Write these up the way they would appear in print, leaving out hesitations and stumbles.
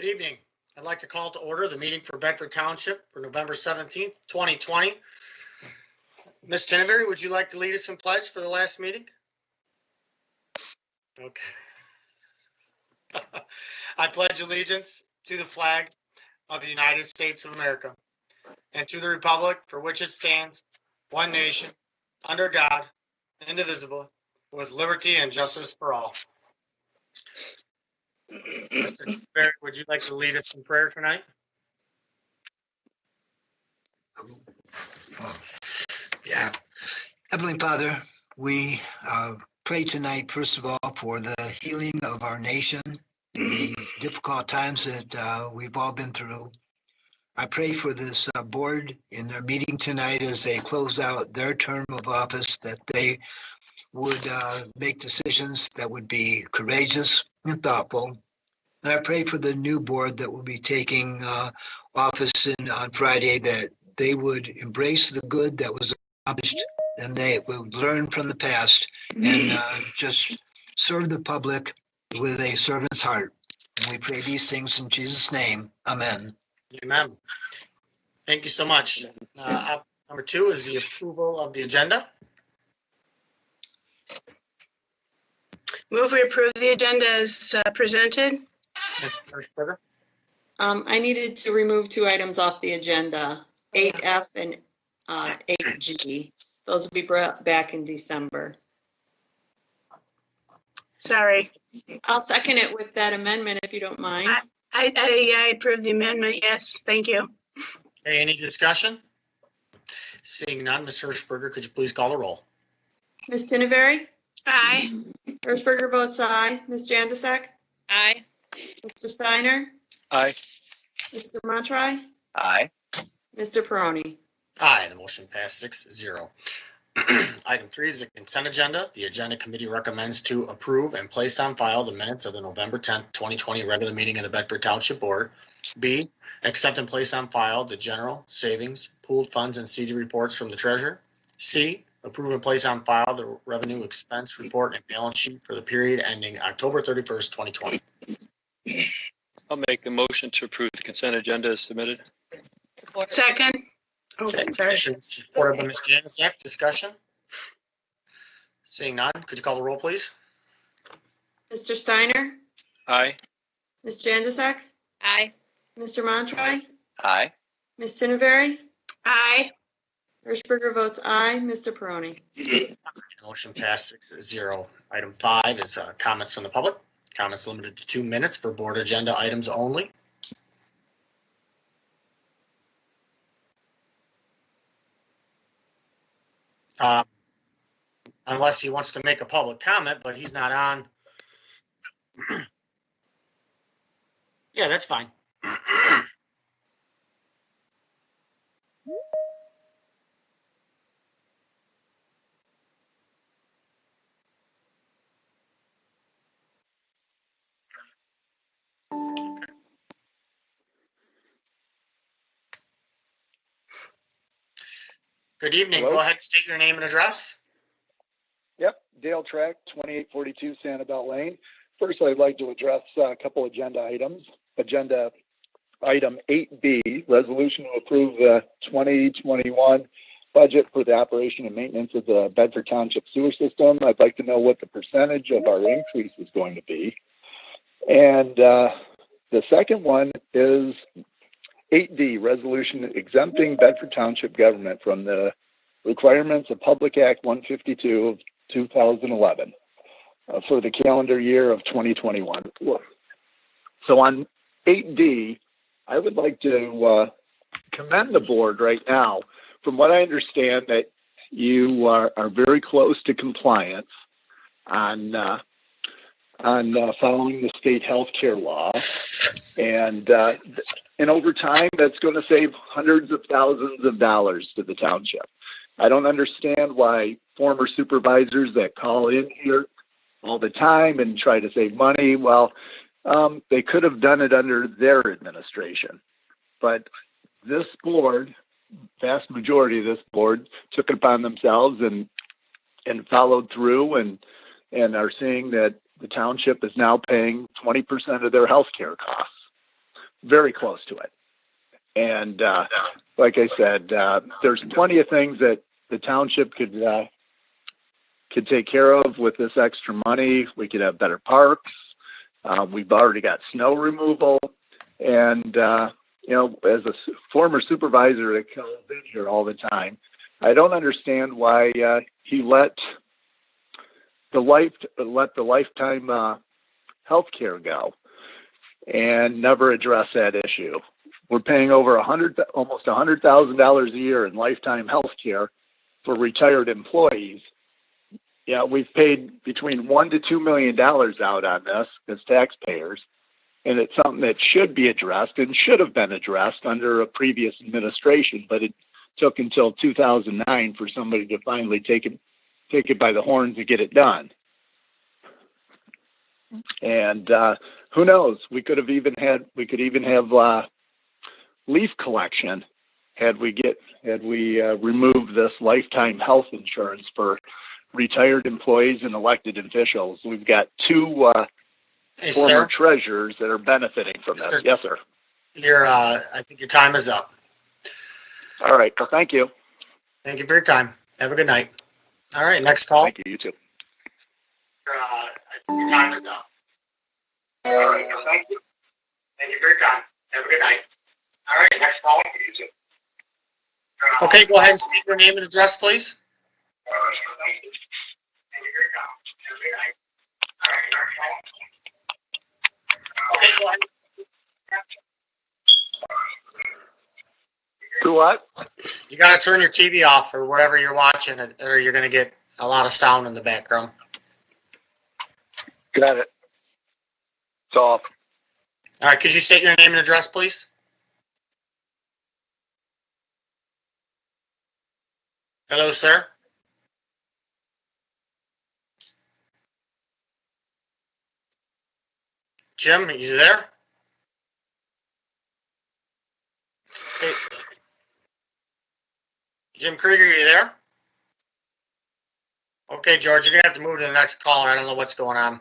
Good evening. I'd like to call to order the meeting for Bedford Township for November 17th, 2020. Ms. Tinevery, would you like to lead us in pledge for the last meeting? Okay. I pledge allegiance to the flag of the United States of America and to the republic for which it stands, one nation, under God, indivisible, with liberty and justice for all. Mr. Barrett, would you like to lead us in prayer tonight? Yeah. Heavenly Father, we pray tonight, first of all, for the healing of our nation in the difficult times that we've all been through. I pray for this board in their meeting tonight as they close out their term of office, that they would make decisions that would be courageous and thoughtful. And I pray for the new board that will be taking office on Friday, that they would embrace the good that was accomplished and they would learn from the past and just serve the public with a servant's heart. And we pray these things in Jesus' name. Amen. Amen. Thank you so much. Number 2 is the approval of the agenda. Move we approve the agenda as presented. Ms. Hirschberger? I needed to remove 2 items off the agenda, 8F and 8G. Those will be brought back in December. Sorry. I'll second it with that amendment if you don't mind. I approve the amendment. Yes, thank you. Okay, any discussion? Seeing none, Ms. Hirschberger, could you please call the roll? Ms. Tinevery? Aye. Hirschberger votes aye. Ms. Jandisek? Aye. Mr. Steiner? Aye. Mr. Montry? Aye. Mr. Peroni? Aye, the motion passed 6-0. Item 3 is the consent agenda. The agenda committee recommends to approve and place on file the minutes of the November 10th, 2020 regular meeting of the Bedford Township Board. B, accept and place on file the general, savings, pooled funds, and CD reports from the treasurer. C, approve and place on file the revenue expense report and balance sheet for the period ending October 31st, 2020. I'll make a motion to approve the consent agenda as submitted. Second. Okay, Sorry. supported by Ms. Jandisek. Discussion? Seeing none, could you call the roll, please? Mr. Steiner? Aye. Ms. Jandisek? Aye. Mr. Montry? Aye. Ms. Tinevery? Aye. Hirschberger votes aye. Mr. Peroni? Motion passed 6-0. Item 5 is comments from the public. Comments limited to 2 minutes for board agenda items only. Unless he wants to make a public comment, but he's not on. Yeah, that's fine. Good evening. Hello? Go ahead, state your name and address. Yep, Dale Track, 2842 Sanibel Lane. First, I'd like to address a couple agenda items. Agenda item 8B, resolution to approve the 2021 budget for the operation and maintenance of the Bedford Township sewer system. I'd like to know what the percentage of our increase is going to be. And the second one is 8D, resolution exempting Bedford Township government from the requirements of Public Act 152 of 2011 for the calendar year of 2021. So on 8D, I would like to commend the board right now. From what I understand, that you are very close to compliance on following the state health care law. And over time, that's going to save hundreds of thousands of dollars to the township. I don't understand why former supervisors that call in here all the time and try to save money, well, they could have done it under their administration. But this board, vast majority of this board, took it upon themselves and followed through and are seeing that the township is now paying 20% of their health care costs. very close to it. And like I said, there's plenty of things that the township could take care of with this extra money. We could have better parks. We've already got snow removal. And, as a former supervisor that comes in here all the time, I don't understand why he let the lifetime health care go and never address that issue. We're paying over almost $100,000 a year in lifetime health care for retired employees. Yeah, we've paid between $1 to $2 million out on this as taxpayers, and it's something that should be addressed and should have been addressed under a previous administration, but it took until 2009 for somebody to finally take it by the horns and get it done. And who knows? We could even have leaf collection had we removed this lifetime health insurance for retired employees and elected officials. We've got two former treasurers that are benefiting from this. Sir, yes, sir. I think your time is up. All right. Well, thank you. Thank you for your time. Have a good night. All right, next call. Thank you. You too. I think your time is up. All right, well, thank you. Thank you for your time. Have a good night. All right, next call. You too. Okay, go ahead and state your name and address, please. All right, well, thank you. Thank you for your time. Have a good night. All right, next call. Okay, go ahead. Do what? You got to turn your TV off or whatever you're watching, or you're going to get a lot of sound in the background. Got it. It's off. All right, could you state your name and address, please? Hello, sir. Jim, are you there? Hey. Jim Krieger, are you there? Okay, George, you're going to have to move to the next caller. I don't know what's going on.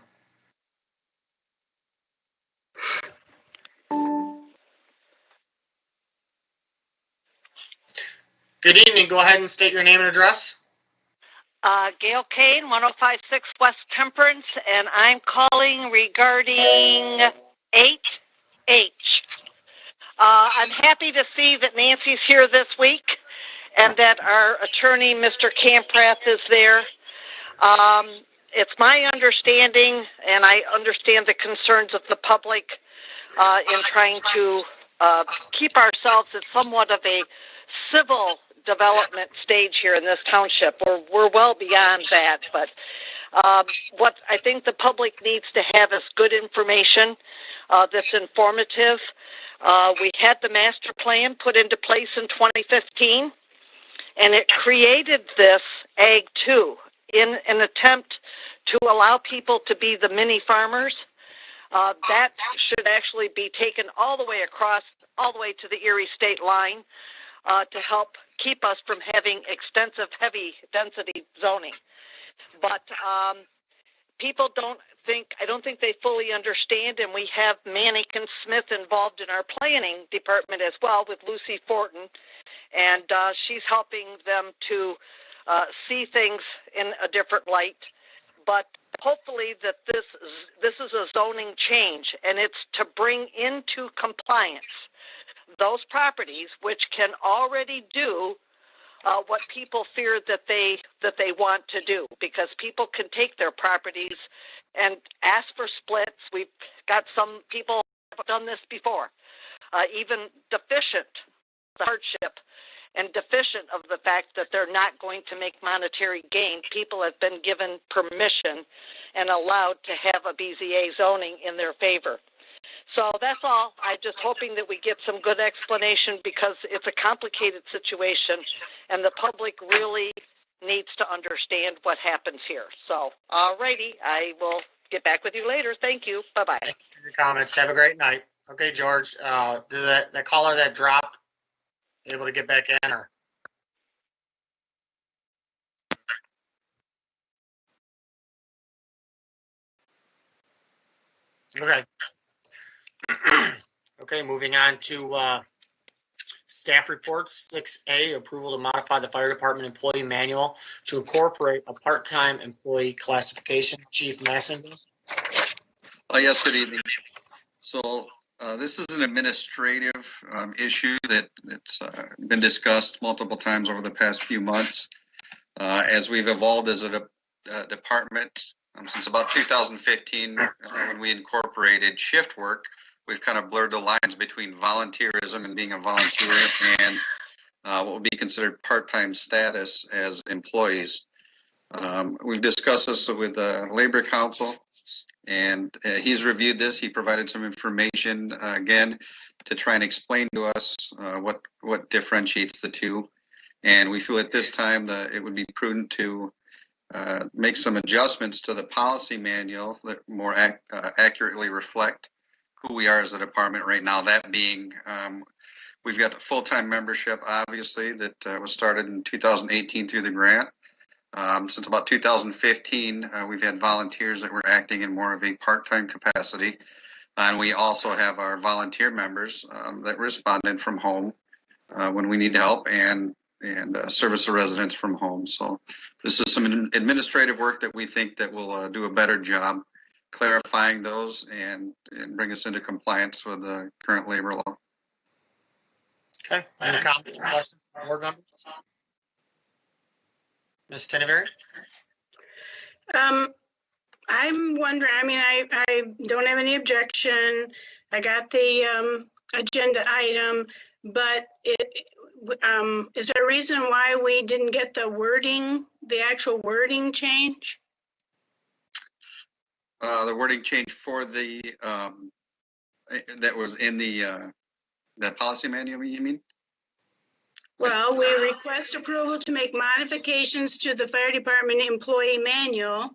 Good evening. Go ahead and state your name and address. Gail Kane, 1056 West Temperance, and I'm calling regarding 8H. I'm happy to see that Nancy's here this week and that our attorney, Mr. Camprath, is there. It's my understanding, and I understand the concerns of the public in trying to keep ourselves at somewhat of a civil development stage here in this township. We're well beyond that, but what I think the public needs to have is good information that's informative. We had the master plan put into place in 2015, and it created this Ag 2 in an attempt to allow people to be the mini farmers. That should actually be taken all the way across, all the way to the Erie state line to help keep us from having extensive, heavy density zoning. But people I don't think they fully understand, and we have Manick and Smith involved in our planning department as well with Lucy Fortin, and she's helping them to see things in a different light. But hopefully that this is a zoning change, and it's to bring into compliance those properties which can already do what people fear that they want to do, because people can take their properties and ask for splits. We've got some people who have done this before, even deficient the hardship and deficient of the fact that they're not going to make monetary gain. People have been given permission and allowed to have a BZA zoning in their favor. So that's all. I'm just hoping that we get some good explanation, because it's a complicated situation and the public really needs to understand what happens here. So, all righty. I will get back with you later. Thank you. Bye-bye. Thank you for your comments. Have a great night. Okay, George, did that caller that dropped able to get back in, or? Okay. Okay. Okay, moving on to staff reports. 6A, approval to modify the fire department employee manual to incorporate a part-time employee classification. Chief Massington. Yes, good evening. So this is an administrative issue that's been discussed multiple times over the past few months. As we've evolved as a department since about 2015, when we incorporated shift work, we've kind of blurred the lines between volunteerism and being a volunteer and what would be considered part-time status as employees. We've discussed this with the Labor Council, and he's reviewed this. He provided some information again to try and explain to us what differentiates the two. And we feel at this time that it would be prudent to make some adjustments to the policy manual that more accurately reflect who we are as a department right now. That being, we've got a full-time membership, obviously, that was started in 2018 through the grant. Since about 2015, we've had volunteers that were acting in more of a part-time capacity. And we also have our volunteer members that responded from home when we need help and service the residents from home. So this is some administrative work that we think that will do a better job clarifying those and bring us into compliance with the current labor law. Okay, any comments or questions from board members? Ms. Tenneberry? I'm wondering, I mean, I don't have any objection. I got the agenda item, but is there a reason why we didn't get the wording, the actual wording change? The wording change for the that was in the policy manual, you mean? Well, we request approval to make modifications to the fire department employee manual.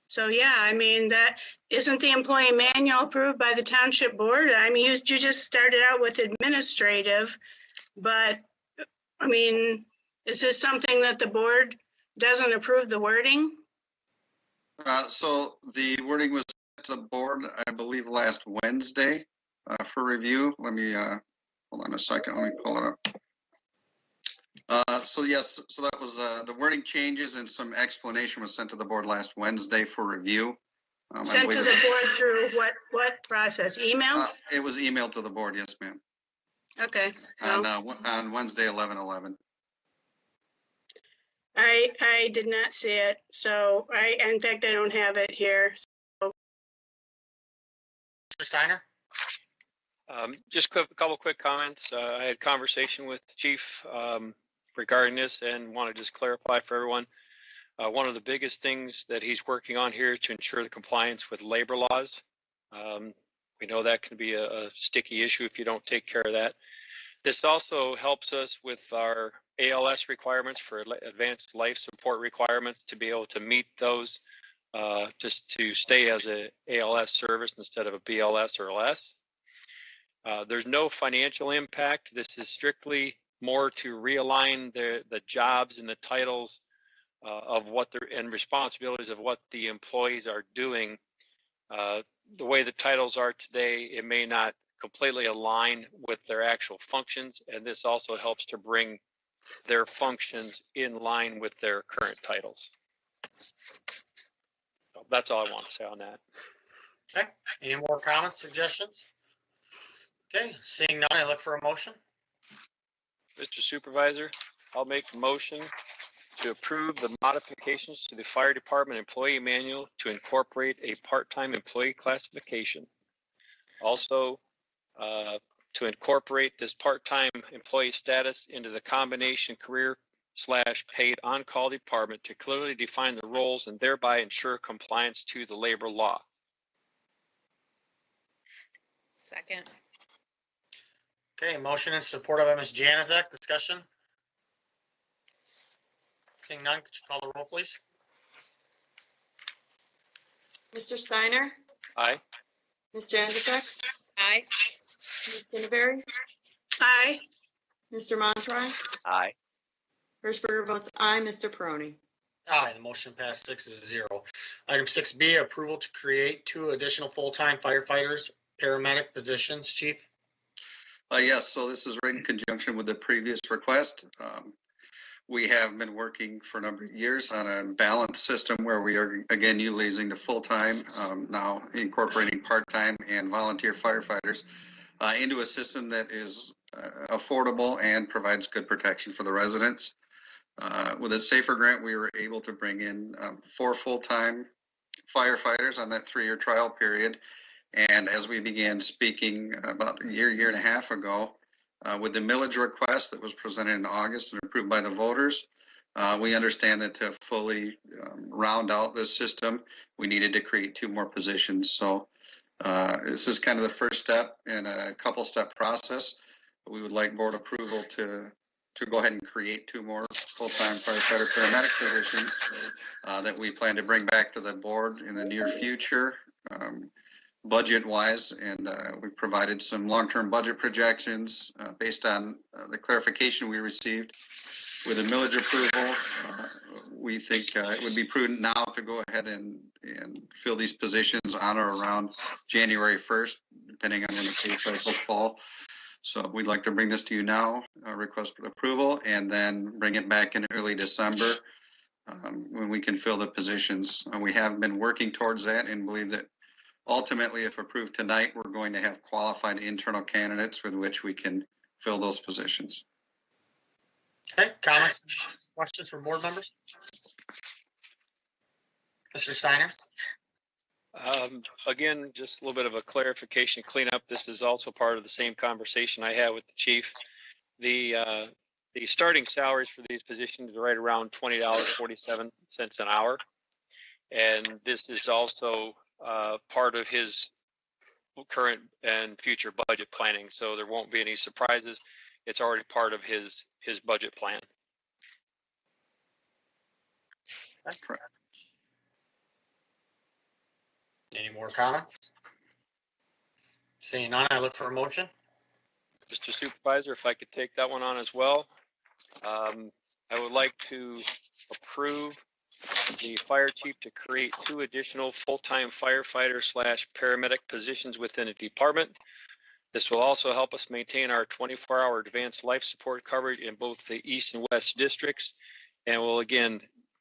So yeah, I mean, that isn't the employee manual approved by the township board? I mean, you just started out with administrative, but I mean, is this something that the board doesn't approve the wording? So the wording was sent to the board, I believe, last Wednesday for review. Let me hold on a second. Let me pull it up. So yes, so that was the wording changes and some explanation was sent to the board last Wednesday for review. Sent to the board through what process? Email? It was emailed to the board, yes, ma'am. Okay. On Wednesday, 11/11. I did not see it, so in fact, I don't have it here. So. Mr. Steiner? Just a couple quick comments. I had a conversation with the chief regarding this and want to just clarify for everyone. One of the biggest things that he's working on here is to ensure the compliance with labor laws. We know that can be a sticky issue if you don't take care of that. This also helps us with our ALS requirements for advanced life support requirements to be able to meet those just to stay as a ALS service instead of a BLS or less. There's no financial impact. This is strictly more to realign the jobs and the titles of what they're and responsibilities of what the employees are doing. The way the titles are today, it may not completely align with their actual functions, and this also helps to bring their functions in line with their current titles. So that's all I want to say on that. Okay, any more comments, suggestions? Okay, seeing none, I look for a motion. Mr. Supervisor, I'll make a motion to approve the modifications to the fire department employee manual to incorporate a part-time employee classification. Also, to incorporate this part-time employee status into the combination career/paid on-call department to clearly define the roles and thereby ensure compliance to the labor law. Second. Okay, motion and supported by Ms. Januzak. Discussion? Seeing none, could you call the roll, please? Mr. Steiner? Aye. Ms. Januzak? Aye. Ms. Cinnaberry? Aye. Mr. Montroy? Aye. Hirschberger votes aye. Mr. Peroni? Aye, the motion passed 6-0. Item 6B, approval to create 2 additional full-time firefighters, paramedic positions. Chief? Yes, so this is right in conjunction with the previous request. We have been working for a number of years on a balanced system where we are, again, utilizing the full-time, now incorporating part-time and volunteer firefighters into a system that is affordable and provides good protection for the residents. With a SAFER grant, we were able to bring in 4 full-time firefighters on that 3-year trial period. And as we began speaking about a year and a half ago, with the millage request that was presented in August and approved by the voters, we understand that to fully round out this system, we needed to create 2 more positions. So this is kind of the first step in a couple-step process. We would like board approval to go ahead and create 2 more full-time firefighter paramedic positions that we plan to bring back to the board in the near future. Budget-wise, and we provided some long-term budget projections based on the clarification we received with the millage approval. We think it would be prudent now to go ahead and fill these positions on or around January 1st, depending on when the pay cycles fall. So we'd like to bring this to you now, request approval, and then bring it back in early December when we can fill the positions. We have been working towards that and believe that ultimately, if approved tonight, we're going to have qualified internal candidates with which we can fill those positions. Okay, comments, questions from board members? Mr. Steiner? Again, just a little bit of a clarification cleanup. This is also part of the same conversation I had with the chief. The starting salaries for these positions are right around $20.47 an hour. And this is also part of his current and future budget planning, so there won't be any surprises. It's already part of his budget plan. That's correct. Any more comments? Seeing none, I look for a motion. Mr. Supervisor, if I could take that one on as well. I would like to approve the fire chief to create 2 additional full-time firefighter / paramedic positions within a department. This will also help us maintain our 24-hour advanced life support coverage in both the East and West districts, and will again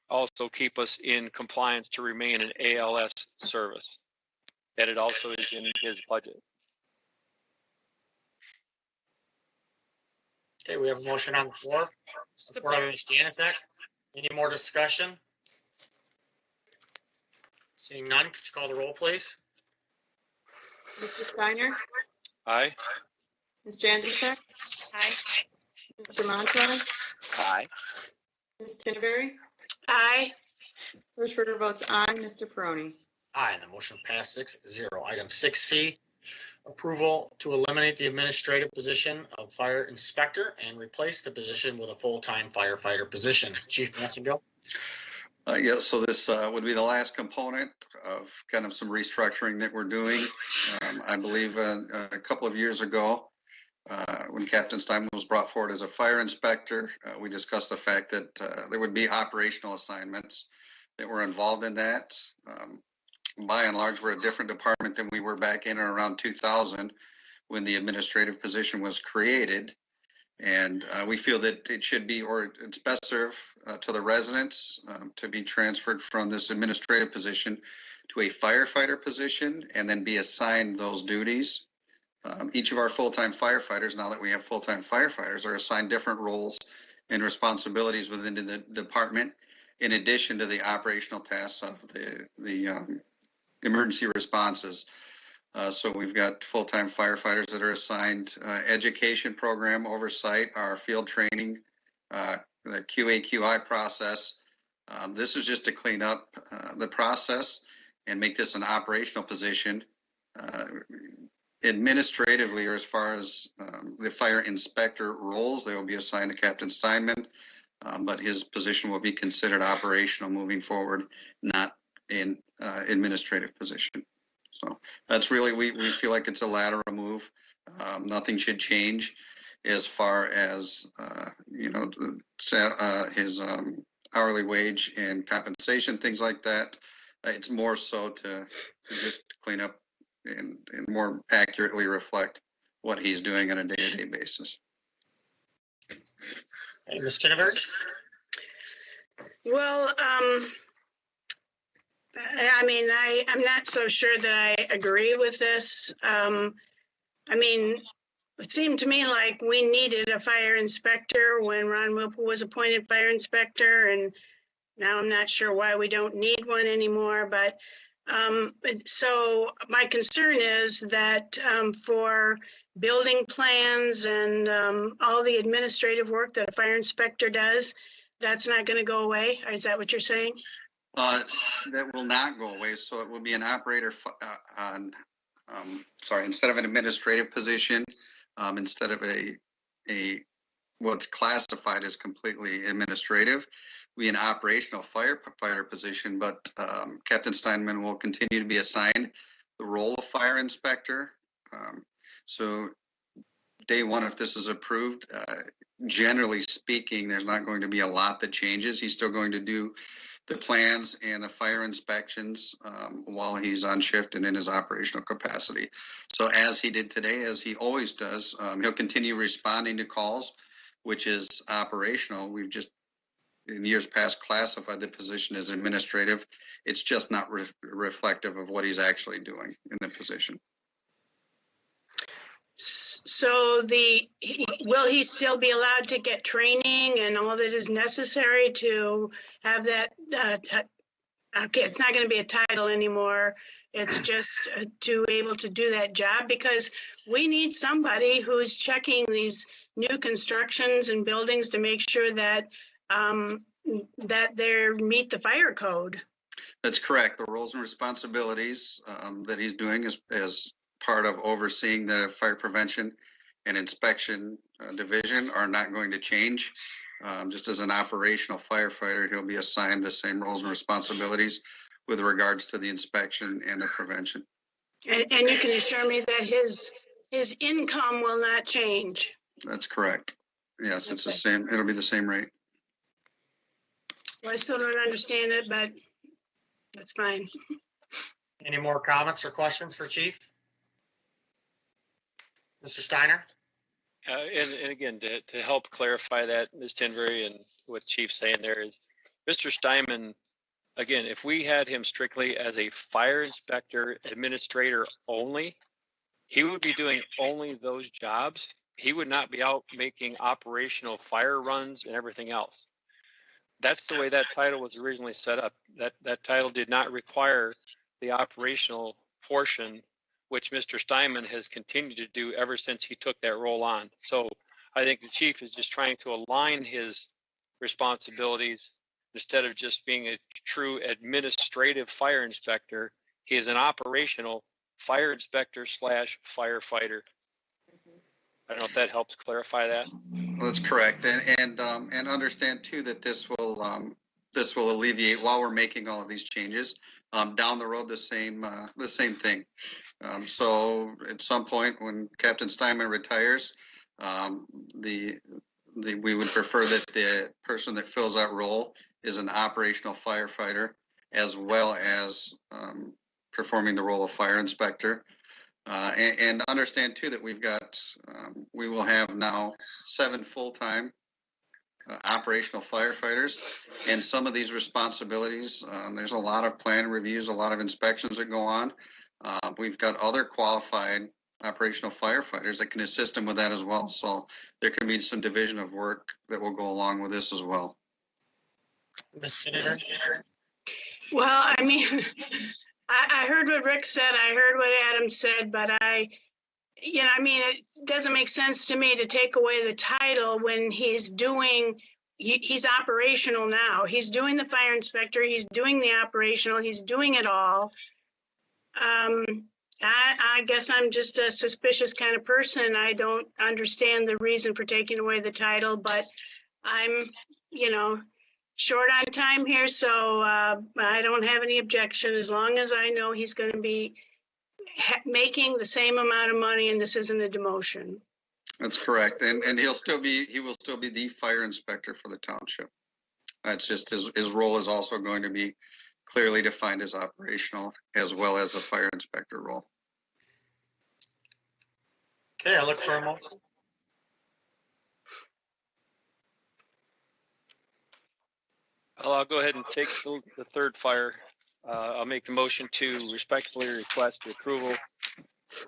also keep us in compliance to remain an ALS service. And it also is in his budget. Okay, we have a motion on the floor. Support by Ms. Janusik. Any more discussion? Seeing none, could you call the roll, please? Mr. Steiner? Aye. Ms. Janusik? Aye. Mr. Montrose? Aye. Ms. Tinneberry? Aye. Hirschberger votes aye. Mr. Peroni? Aye, and the motion passed 6-0. Item 6C, approval to eliminate the administrative position of fire inspector and replace the position with a full-time firefighter position. Chief Massengill? Yes, so this would be the last component of kind of some restructuring that we're doing. I believe a couple of years ago, when Captain Steinman was brought forward as a fire inspector, we discussed the fact that there would be operational assignments that were involved in that. By and large, we're a different department than we were back in and around 2000 when the administrative position was created. And we feel that it should be, or it's best served to the residents to be transferred from this administrative position to a firefighter position and then be assigned those duties. Each of our full-time firefighters, now that we have full-time firefighters, are assigned different roles and responsibilities within the department, in addition to the operational tasks of the emergency responses. So we've got full-time firefighters that are assigned education program oversight, our field training, the QA/QI process. This is just to clean up the process and make this an operational position. Administratively, or as far as the fire inspector roles, they will be assigned to Captain Steinman, but his position will be considered operational moving forward, not in administrative position. So that's really, we feel like it's a lateral move. Nothing should change as far as, his hourly wage and compensation, things like that. It's more so to just clean up and more accurately reflect what he's doing on a day-to-day basis. Hey, Ms. Kinneberg? Well, I mean, I'm not so sure that I agree with this. I mean, it seemed to me like we needed a fire inspector when Ron Whipple was appointed fire inspector, and now I'm not sure why we don't need one anymore. But so my concern is that for building plans and all the administrative work that a fire inspector does, that's not going to go away. Is that what you're saying? That will not go away. So it will be an operator instead of an administrative position, instead of a what's classified as completely administrative, be an operational firefighter position. But Captain Steinman will continue to be assigned the role of fire inspector. So day one, if this is approved, generally speaking, there's not going to be a lot that changes. He's still going to do the plans and the fire inspections while he's on shift and in his operational capacity. So as he did today, as he always does, he'll continue responding to calls, which is operational. We've just, in years past, classified the position as administrative. It's just not reflective of what he's actually doing in the position. So will he still be allowed to get training and all that is necessary to have that? Okay, it's not going to be a title anymore. It's just to able to do that job, because we need somebody who's checking these new constructions and buildings to make sure that that they meet the fire code. That's correct. The roles and responsibilities that he's doing as part of overseeing the fire prevention and inspection division are not going to change. Just as an operational firefighter, he'll be assigned the same roles and responsibilities with regards to the inspection and the prevention. And you can assure me that his income will not change. That's correct. Yes, it's the same. It'll be the same rate. Well, I still don't understand it, but that's fine. Any more comments or questions for Chief? Mr. Steiner? And again, to help clarify that, Ms. Tinbury, and what Chief's saying there is, Mr. Steinman, again, if we had him strictly as a fire inspector administrator only, he would be doing only those jobs. He would not be out making operational fire runs and everything else. That's the way that title was originally set up. That title did not require the operational portion, which Mr. Steinman has continued to do ever since he took that role on. So I think the chief is just trying to align his responsibilities. Instead of just being a true administrative fire inspector, he is an operational fire inspector / firefighter. I don't know if that helps clarify that. Well, that's correct, and understand too that this will alleviate, while we're making all of these changes, down the road the same thing. So at some point when Captain Steinman retires, we would prefer that the person that fills that role is an operational firefighter, as well as performing the role of fire inspector. And understand too that we will have now 7 full-time operational firefighters, and some of these responsibilities, there's a lot of plan reviews, a lot of inspections that go on. We've got other qualified operational firefighters that can assist them with that as well. So there can be some division of work that will go along with this as well. Well, I mean, I heard what Rick said. I heard what Adam said, but it doesn't make sense to me to take away the title when he's operational now. He's doing the fire inspector. He's doing the operational. He's doing it all. I guess I'm just a suspicious kind of person. I don't understand the reason for taking away the title, but I'm, short on time here, so I don't have any objection as long as I know he's going to be making the same amount of money and this isn't a demotion. That's correct, and he will still be the fire inspector for the township. That's just his role is also going to be clearly defined as operational, as well as the fire inspector role. Okay, I look for a motion. I'll go ahead and take the third fire. I'll make the motion to respectfully request the approval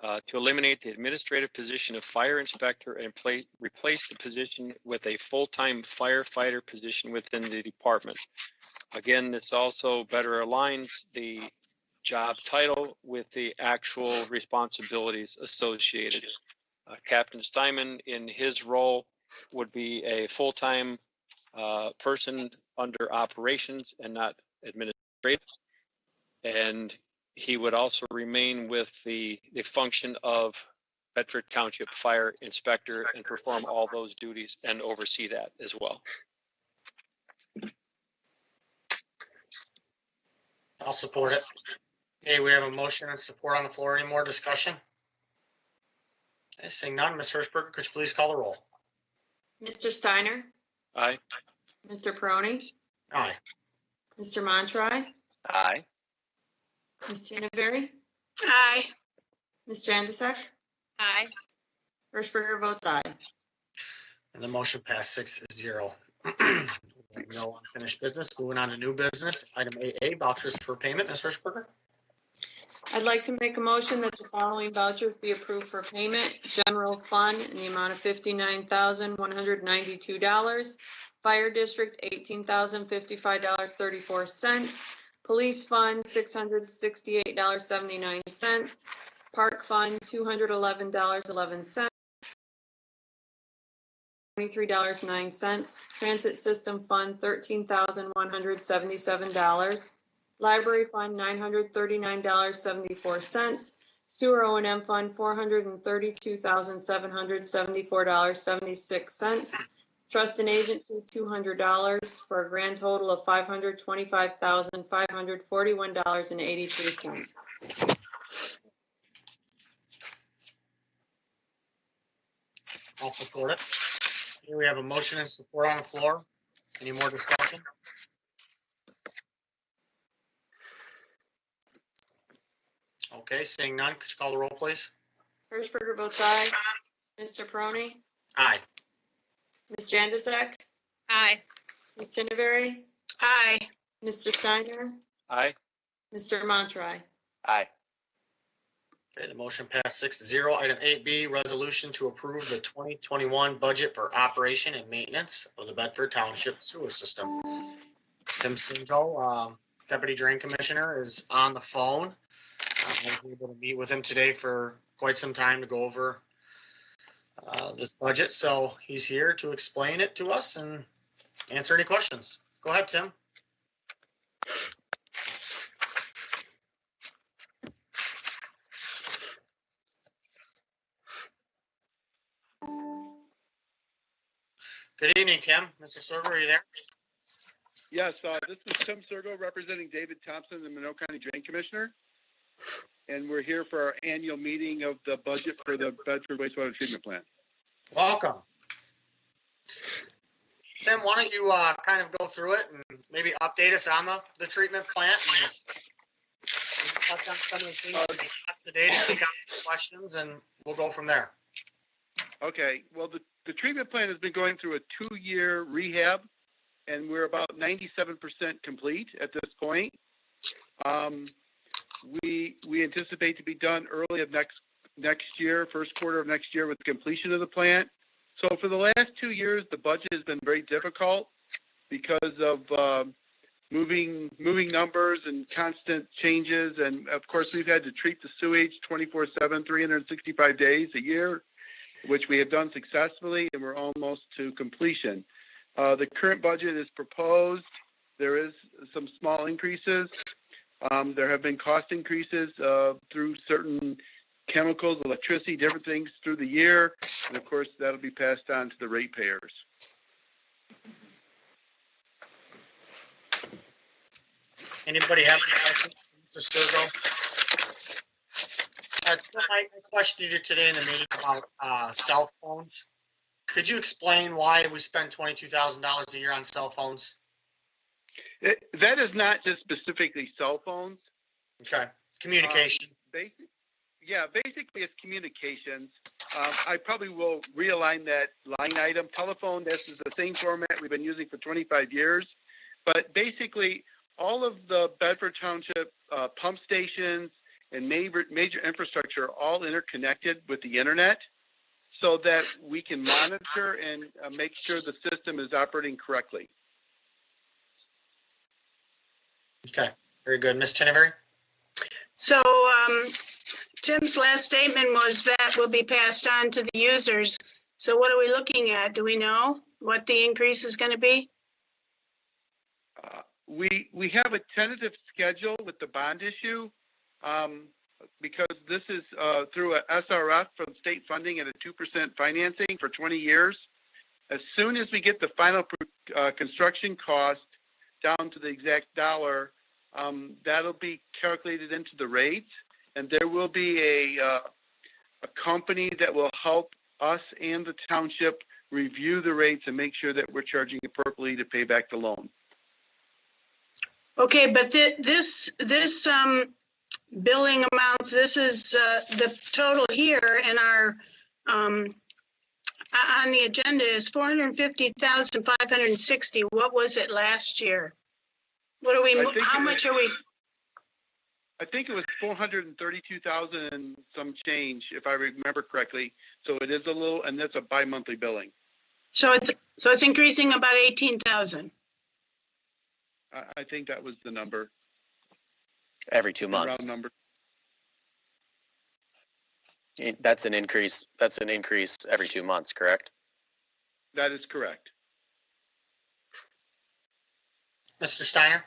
to eliminate the administrative position of fire inspector and replace the position with a full-time firefighter position within the department. Again, this also better aligns the job title with the actual responsibilities associated. Captain Steinman, in his role, would be a full-time person under operations and not administrative. And he would also remain with the function of Bedford Township Fire Inspector and perform all those duties and oversee that as well. I'll support it. Okay, we have a motion and support on the floor. Any more discussion? Okay, seeing none, Ms. Hirschberger, could you please call the roll? Mr. Steiner, Aye. Mr. Peroni, Aye. Mr. Montroy, Aye. Ms. Tinneberry, Aye. Ms. Jandisek, Aye. Hirschberger votes aye. And the motion passed 6-0. No unfinished business. Moving on to new business. Item 8A, vouchers for payment. Ms. Hirschberger? I'd like to make a motion that the following vouchers be approved for payment. General fund in the amount of $59,192. Fire district, $18,055.34. Police fund, $668.79. Park fund, $211.11. $23.09. Transit system fund, $13,177. Library fund, $939.74. Sewer O&M fund, $432,774.76. Trust and agency, $200 for a grand total of $525,541.83. I'll support it. Here we have a motion and support on the floor. Any more discussion? Okay, seeing none, could you call the roll, please? Hirschberger votes aye. Mr. Peroni, Aye. Ms. Jandisek, Aye. Ms. Tinneberry, Aye. Mr. Steiner, Aye. Mr. Montroy. Aye. Okay, the motion passed 6-0. Item 8B, resolution to approve the 2021 budget for operation and maintenance of the Bedford Township sewer system. Tim Singo, Deputy Drain Commissioner, is on the phone. I was able to meet with him today for quite some time to go over this budget. So he's here to explain it to us and answer any questions. Go ahead, Tim. Good evening, Tim. Mr. Server, are you there? Yes, this is Tim Sergo representing David Thompson, the Monroe County Drain Commissioner. And we're here for our annual meeting of the budget for the Bedford wastewater treatment plant. Welcome. Tim, why don't you kind of go through it and maybe update us on the treatment plant and touch on some of the things we discussed today to take out questions, and we'll go from there. Okay, well, the treatment plant has been going through a 2-year rehab, and we're about 97% complete at this point. We anticipate to be done early of next year, first quarter of next year, with the completion of the plant. So for the last 2 years, the budget has been very difficult because of moving numbers and constant changes. And of course, we've had to treat the sewage 24/7, 365 days a year, which we have done successfully, and we're almost to completion. The current budget is proposed. There is some small increases. There have been cost increases through certain chemicals, electricity, different things through the year. And of course, that'll be passed on to the ratepayers. Anybody have any questions, Mr. Sturgo? I questioned you today in the meeting about cell phones. Could you explain why we spend $22,000 a year on cell phones? That is not just specifically cell phones. Okay, communication. Basically, it's communications. I probably will realign that line item. Telephone, this is the same format we've been using for 25 years. But basically, all of the Bedford Township pump stations and major infrastructure are all interconnected with the internet so that we can monitor and make sure the system is operating correctly. Okay, very good. Ms. Tinnevery? So Tim's last statement was that will be passed on to the users. So what are we looking at? Do we know what the increase is going to be? We have a tentative schedule with the bond issue because this is through a SRF from state funding at a 2% financing for 20 years. As soon as we get the final construction cost down to the exact dollar, that'll be calculated into the rates, and there will be a company that will help us and the township review the rates and make sure that we're charging appropriately to pay back the loan. Okay, but this billing amounts, this is the total here, and our on the agenda is 450,560. What was it last year? What are we? How much are we? I think it was 432,000 and some change, if I remember correctly. So it is a little, and that's a bi-monthly billing. So it's increasing about 18,000. I think that was the number. Every 2 months. Round number. That's an increase. That's an increase every 2 months, correct? That is correct. Mr. Steiner?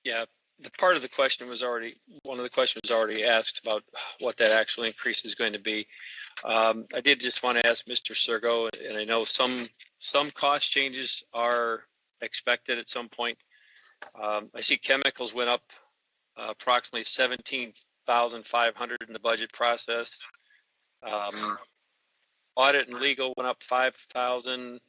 Yeah, the part of the question was already, one of the questions was already asked about what that actual increase is going to be. I did just want to ask Mr. Sergo, and I know some cost changes are expected at some point. I see chemicals went up approximately 17,500 in the budget process. Audit and legal went up 5,000.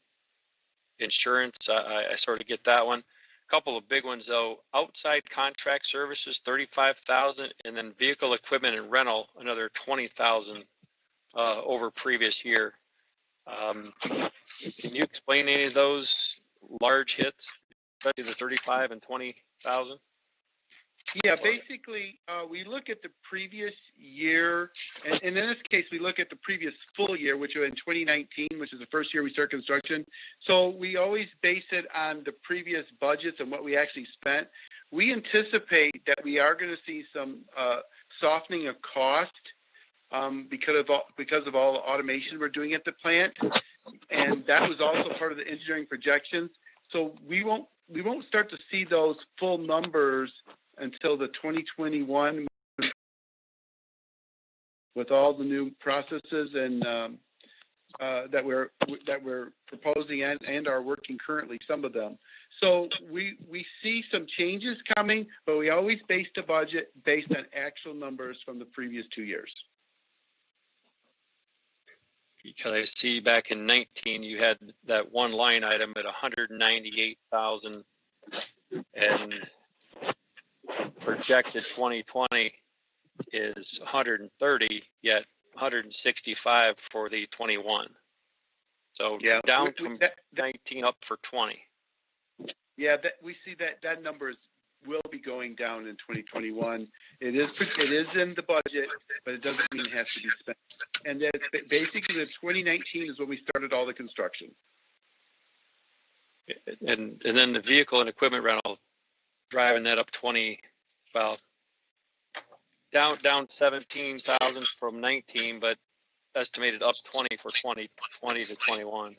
Insurance, I sort of get that one. A couple of big ones though: outside contract services 35,000, and then vehicle equipment and rental another 20,000 over previous year. Can you explain any of those large hits, especially the 35 and 20,000? Yeah, basically, we look at the previous year, and in this case, we look at the previous full year, which was in 2019, which is the first year we start construction. So we always base it on the previous budgets and what we actually spent. We anticipate that we are going to see some softening of cost because of all the automation we're doing at the plant, and that was also part of the engineering projections. So we won't start to see those full numbers until the 2021 with all the new processes and that we're proposing and are working currently, some of them. So we see some changes coming, but we always base the budget based on actual numbers from the previous 2 years. Because I see back in 19, you had that one line item at 198,000, and projected 2020 is 130, yet 165 for the 21. So yeah, down from 19 up for 20. Yeah, we see that numbers will be going down in 2021. It is in the budget, but it doesn't mean it has to be spent. And then basically the 2019 is when we started all the construction. And then the vehicle and equipment rental, driving that up 20, well, down 17,000 from 19, but estimated up 20 for 2020 to 21.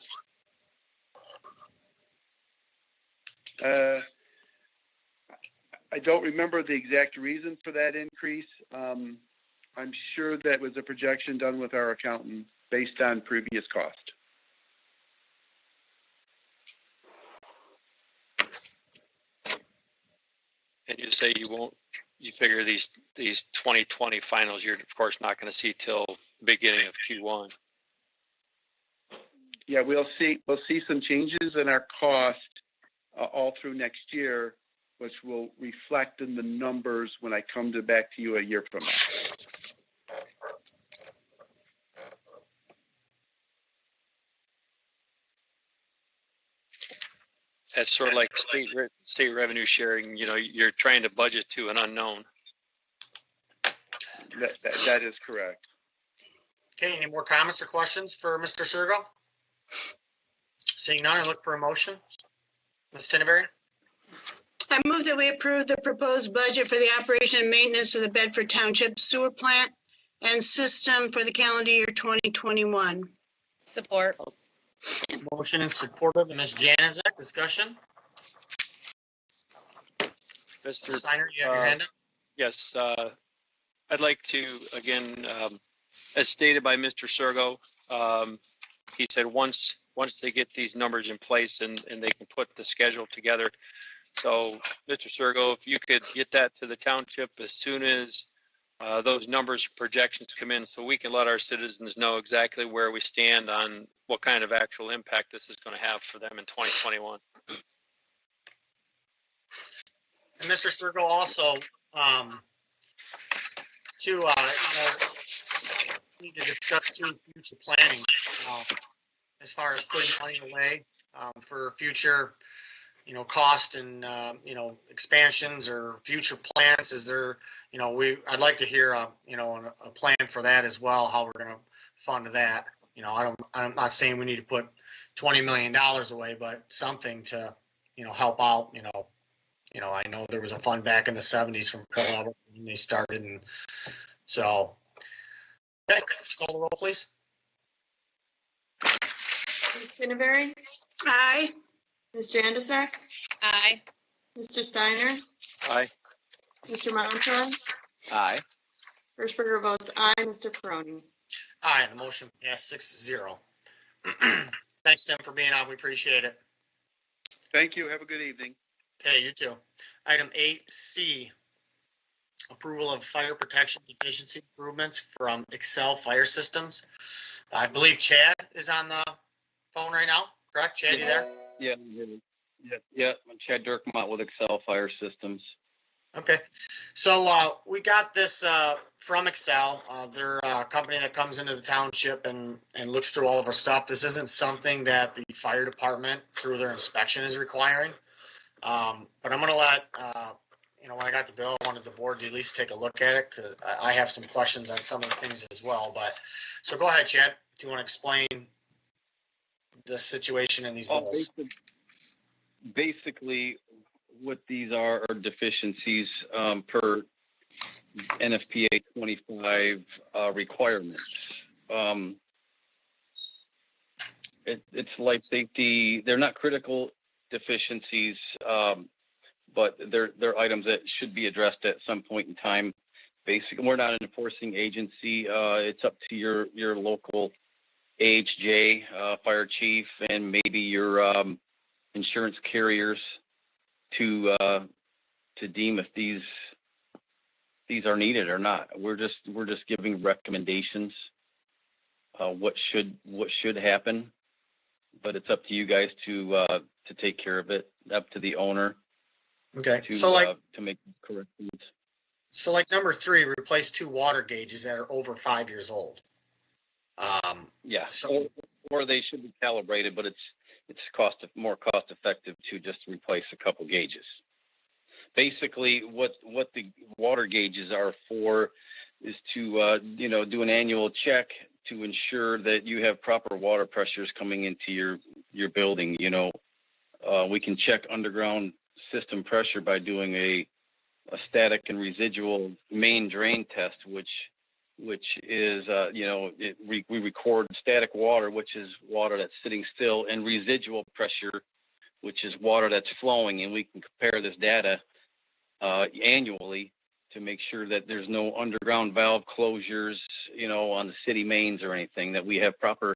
I don't remember the exact reason for that increase. I'm sure that was a projection done with our accountant based on previous cost. And you say you figure these 2020 finals, you're of course not going to see till the beginning of Q1. Yeah, we'll see some changes in our cost all through next year, which will reflect in the numbers when I come back to you a year from now. That's sort of like state revenue sharing, you're trying to budget to an unknown. That is correct. Okay, any more comments or questions for Mr. Sergo? Seeing none, I look for a motion. Ms. Tinneberry? I move that we approve the proposed budget for the operation and maintenance of the Bedford Township sewer plant and system for the calendar year 2021. Support. Motion in support of Ms. Janizek. Discussion? Mr. Steiner, you have your hand up? Yes, I'd like to, again, as stated by Mr. Sergo, he said once they get these numbers in place and they can put the schedule together. So, Mr. Sergo, if you could get that to the township as soon as those numbers projections come in, so we can let our citizens know exactly where we stand on what kind of actual impact this is going to have for them in 2021. And Mr. Sergo, also, need to discuss future planning as far as putting money away for future, cost and expansions or future plans. Is there, I'd like to hear a plan for that as well. How we're going to fund that. I'm not saying we need to put $20 million away, but something to, help out. I know there was a fund back in the 70s from Bill Albert when they started, and so. Okay, call the roll, please. Ms. Tinneberry? Aye. Ms. Janusik? Aye. Mr. Steiner? Aye. Mr. Montour? Aye. Hirschberger votes aye. Mr. Peroni? Aye, the motion passed 6-0. Thanks, Tim, for being on. We appreciate it. Thank you. Have a good evening. Okay, you too. Item 8C, approval of fire protection deficiency improvements from Excel Fire Systems. I believe Chad is on the phone right now, correct? Chad, you there? Yeah. I'm Chad Dirkmont with Excel Fire Systems. Okay, so we got this from Excel. They're a company that comes into the township and looks through all of our stuff. This isn't something that the fire department through their inspection is requiring. But I'm going to let, when I got the bill, I wanted the board to at least take a look at it because I have some questions on some of the things as well. But so go ahead, Chad. Do you want to explain the situation in these bills? Basically, what these are deficiencies per NFPA 25 requirements. It's life safety. They're not critical deficiencies, but they're items that should be addressed at some point in time. Basically, we're not an enforcing agency. It's up to your local AHJ, fire chief, and maybe your insurance carriers to deem if these are needed or not. We're just giving recommendations. What should happen, but it's up to you guys to take care of it. Up to the owner. Okay. To make corrections. So like number 3, replace 2 water gauges that are over 5 years old. Yeah. So, or they should be calibrated, but it's more cost effective to just replace a couple gauges. Basically, what the water gauges are for is to do an annual check to ensure that you have proper water pressures coming into your building. We can check underground system pressure by doing a static and residual main drain test, which is we record static water, which is water that's sitting still, and residual pressure, which is water that's flowing, and we can compare this data annually to make sure that there's no underground valve closures, on the city mains or anything, that we have proper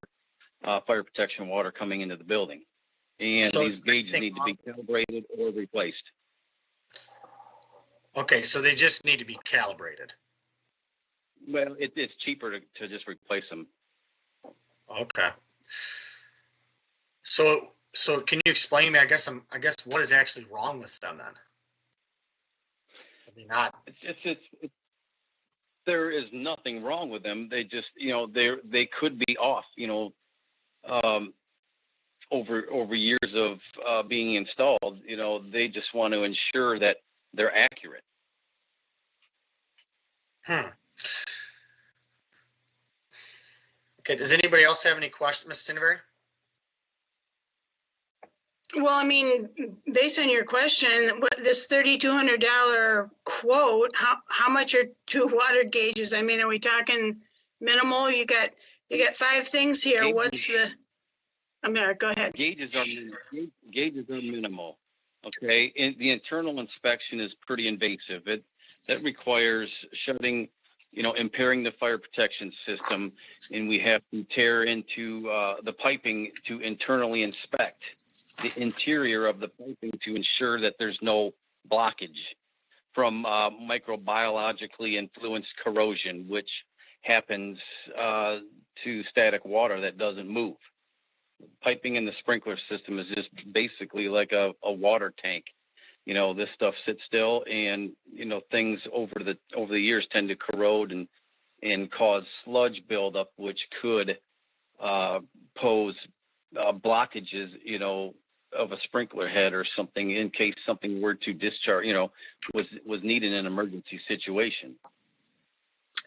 fire protection water coming into the building. And so these gauges need to be calibrated or replaced. Okay, so they just need to be calibrated. Well, it's cheaper to just replace them. Okay. So can you explain to me? I guess what is actually wrong with them then? Are they not? There is nothing wrong with them. They just they could be off. over years of being installed, they just want to ensure that they're accurate. Okay, does anybody else have any questions, Ms. Tinberry? Well, I mean, based on your question, this $3,200 quote, how much are 2 water gauges? I mean, are we talking minimal? You got 5 things here. What's the? Go ahead. Gauges are minimal. Okay, the internal inspection is pretty invasive. That requires shutting, impairing the fire protection system, and we have to tear into the piping to internally inspect the interior of the piping to ensure that there's no blockage from microbiologically influenced corrosion, which happens to static water that doesn't move. Piping in the sprinkler system is just basically like a water tank. This stuff sits still, and things over the years tend to corrode and cause sludge buildup, which could pose blockages, of a sprinkler head or something in case something were to discharge, was needed in an emergency situation.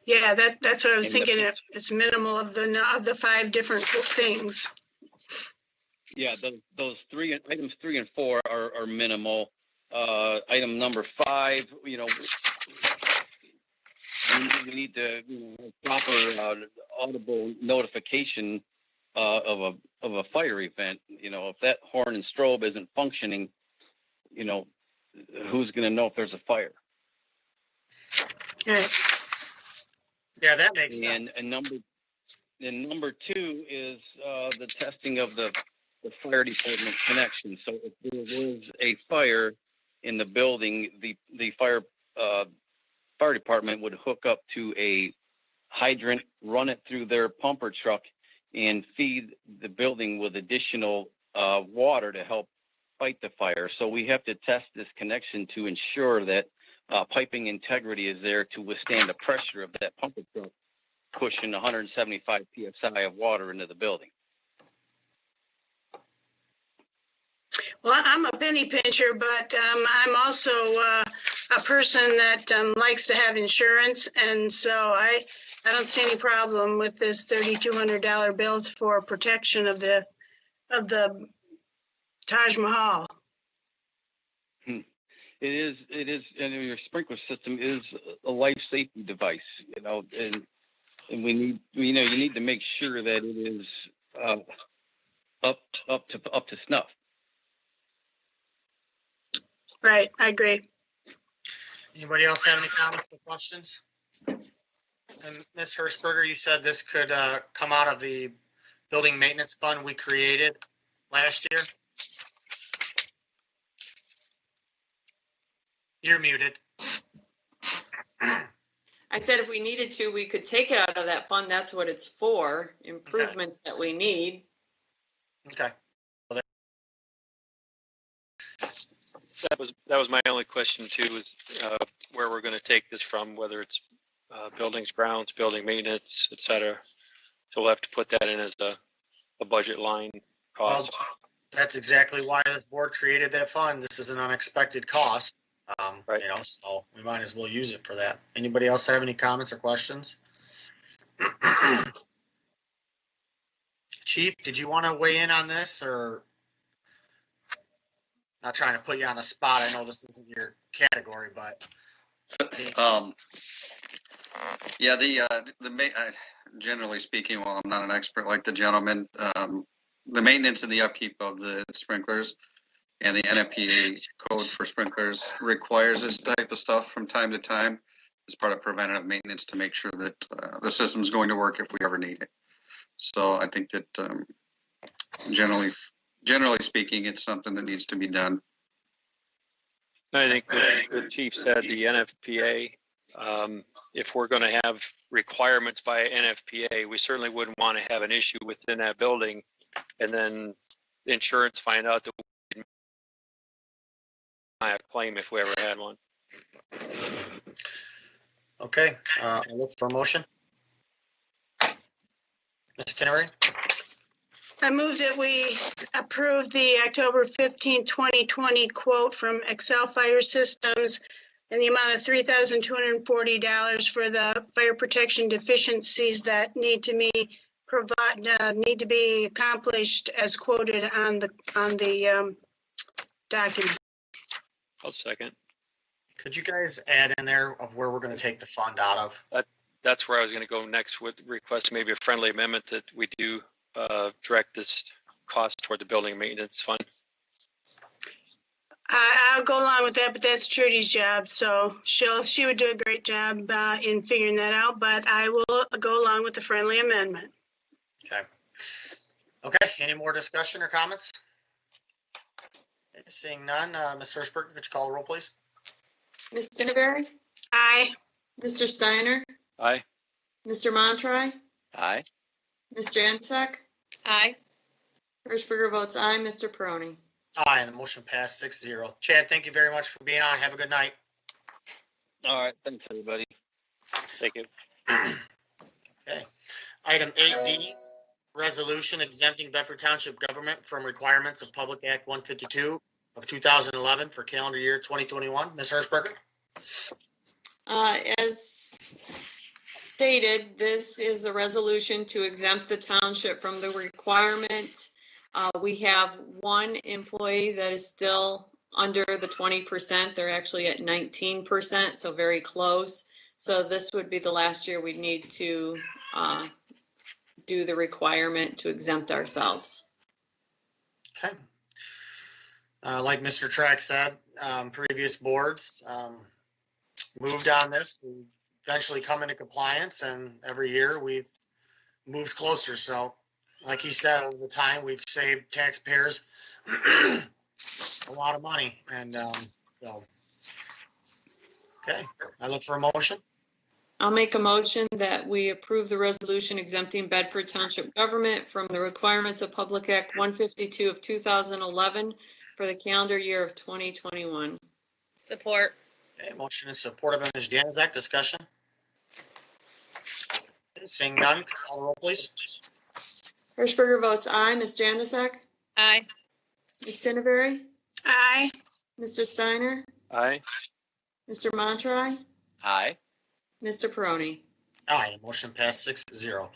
Yeah, that's what I was thinking. It's minimal of the 5 different things. Yeah, those items 3 and 4 are minimal. Item number 5, we need to proper audible notification of a fire event. If that horn and strobe isn't functioning, who's going to know if there's a fire? Right. Yeah, that makes sense. And number 2 is the testing of the fire department connection. So if there was a fire in the building, the fire department would hook up to a hydrant, run it through their pumper truck, and feed the building with additional water to help fight the fire. So we have to test this connection to ensure that piping integrity is there to withstand the pressure of that pumper truck pushing 175 psi of water into the building. Well, I'm a penny pincher, but I'm also a person that likes to have insurance, and so I don't see any problem with this $3,200 bill for protection of the Taj Mahal. It is, and your sprinkler system is a life safety device, and we need, you need to make sure that it is up to snuff. Right, I agree. Anybody else have any comments or questions? And Ms. Hirschberger, you said this could come out of the building maintenance fund we created last year? You're muted. I said if we needed to, we could take it out of that fund. That's what it's for, improvements that we need. Okay. That was my only question too, is where we're going to take this from, whether it's buildings, grounds, building maintenance, et cetera. So we'll have to put that in as a budget line cost. Well, that's exactly why this board created that fund. This is an unexpected cost, right. So we might as well use it for that. Anybody else have any comments or questions? Chief, did you want to weigh in on this, or? Not trying to put you on the spot. I know this isn't your category, but. Yeah, generally speaking, while I'm not an expert like the gentleman, the maintenance and the upkeep of the sprinklers and the NFPA code for sprinklers requires this type of stuff from time to time as part of preventative maintenance to make sure that the system is going to work if we ever need it. So I think that generally speaking, it's something that needs to be done. I think the chief said the NFPA, if we're going to have requirements by NFPA, we certainly wouldn't want to have an issue within that building and then insurance find out that we didn't have a claim if we ever had one. Okay, I'll look for a motion. Ms. Tinnery? I move that we approve the October 15, 2020 quote from Excel Fire Systems in the amount of $3,240 for the fire protection deficiencies that need to be accomplished as quoted on the document. I'll second. Could you guys add in there of where we're going to take the fund out of? That's where I was going to go next with request maybe a friendly amendment that we do direct this cost toward the building maintenance fund. I'll go along with that, but that's Trudy's job, so she would do a great job in figuring that out, but I will go along with the friendly amendment. Okay. Okay, any more discussion or comments? Okay, seeing none, Ms. Hirschberger, could you call the roll, please? Ms. Tinneberry? Aye. Mr. Steiner? Aye. Mr. Montroy? Aye. Ms. Janusik? Aye. Hirschberger votes aye. Mr. Peroni? Aye, and the motion passed 6-0. Chad, thank you very much for being on. Have a good night. All right, thanks, everybody. Thank you. Okay. Item 8D, resolution exempting Bedford Township government from requirements of Public Act 152 of 2011 for calendar year 2021. Ms. Hirschberger? As stated, this is a resolution to exempt the township from the requirement. We have one employee that is still under the 20%. They're actually at 19%, so very close. So this would be the last year we'd need to do the requirement to exempt ourselves. Okay. Like Mr. Track said, previous boards moved on this to eventually come into compliance, and every year we've moved closer. So like he said, over the time, we've saved taxpayers a lot of money. And so, okay, I look for a motion. I'll make a motion that we approve the resolution exempting Bedford Township government from the requirements of Public Act 152 of 2011 for the calendar year of 2021. Support. Okay, motion is supported by Ms. Januzak. Discussion. Okay, seeing none, call the roll, please. Hirschberger votes aye. Ms. Janusik? Aye. Ms. Tinneberry? Aye. Mr. Steiner? Aye. Mr. Montroy? Aye. Mr. Peroni? Aye, motion passed 6-0.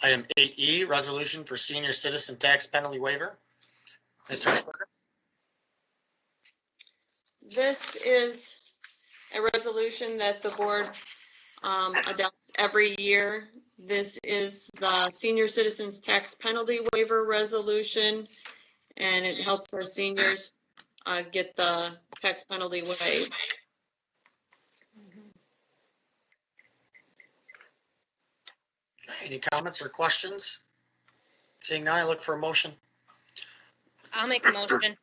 Item 8E, resolution for senior citizen tax penalty waiver. Ms. Hirschberger? This is a resolution that the board adopts every year. This is the senior citizens tax penalty waiver resolution, and it helps our seniors get the tax penalty waived. Any comments or questions? Seeing none, I look for a motion. I'll make a motion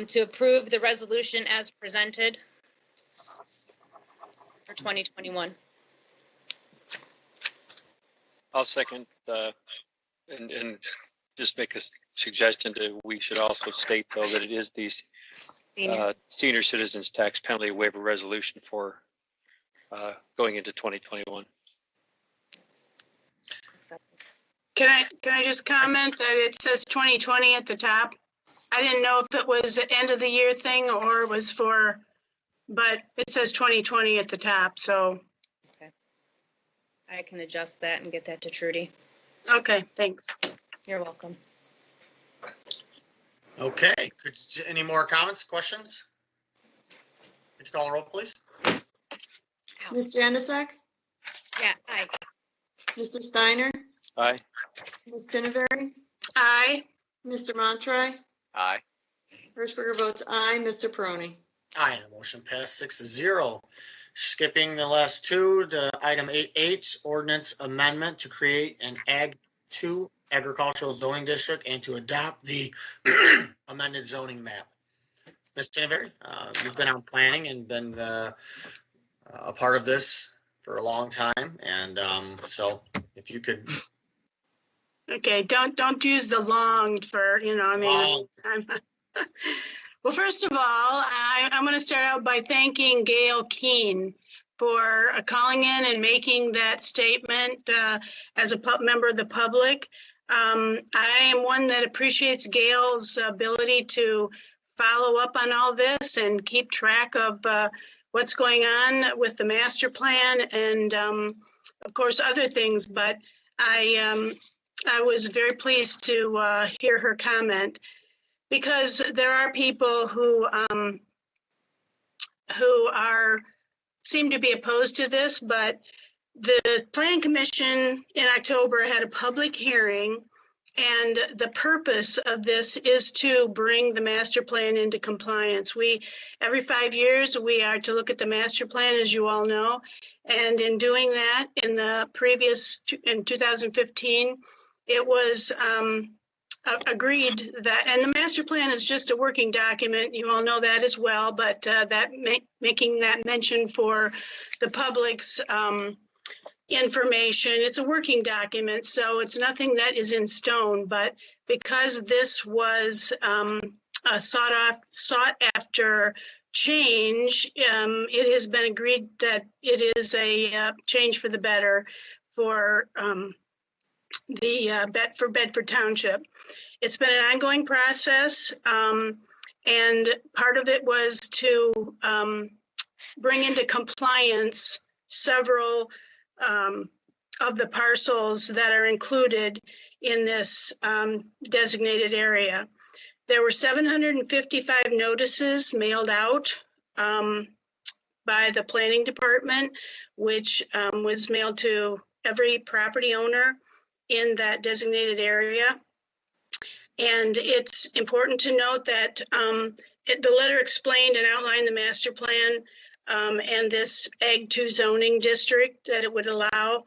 to approve the resolution as presented for 2021. I'll second and just make a suggestion that we should also state, though, that it is the senior citizens tax penalty waiver resolution for going into 2021. Can I just comment that it says 2020 at the top? I didn't know if it was an end of the year thing or was for, but it says 2020 at the top, so. Okay. I can adjust that and get that to Trudy. Okay, thanks. You're welcome. Okay, any more comments, questions? Could you call the roll, please? Ms. Janusik? Yeah, aye. Mr. Steiner? Aye. Ms. Tinneberry? Aye. Mr. Montroy? Aye. Hirschberger votes aye. Mr. Peroni? Aye, the motion passed 6-0. Skipping the last two to item 8H, ordinance amendment to create an Ag 2 agricultural zoning district and to adopt the amended zoning map. Ms. Tinneberry, you've been on planning and been a part of this for a long time, and so if you could. Okay, don't use the long for, I mean. Well, first of all, I'm going to start out by thanking Gail Keene for calling in and making that statement as a member of the public. I am one that appreciates Gail's ability to follow up on all this and keep track of what's going on with the master plan and, of course, other things. But I was very pleased to hear her comment, because there are people who seem to be opposed to this, but the Planning Commission in October had a public hearing, and the purpose of this is to bring the master plan into compliance. Every 5 years, we are to look at the master plan, as you all know, and in doing that, in 2015, it was agreed that, and the master plan is just a working document, you all know that as well, but making that mention for the public's information, it's a working document, so it's nothing that is in stone. But because this was a sought after change, it has been agreed that it is a change for the better for Bedford Township. It's been an ongoing process, and part of it was to bring into compliance several of the parcels that are included in this designated area. There were 755 notices mailed out by the planning department, which was mailed to every property owner in that designated area. And it's important to note that the letter explained and outlined the master plan and this Ag 2 zoning district that it would allow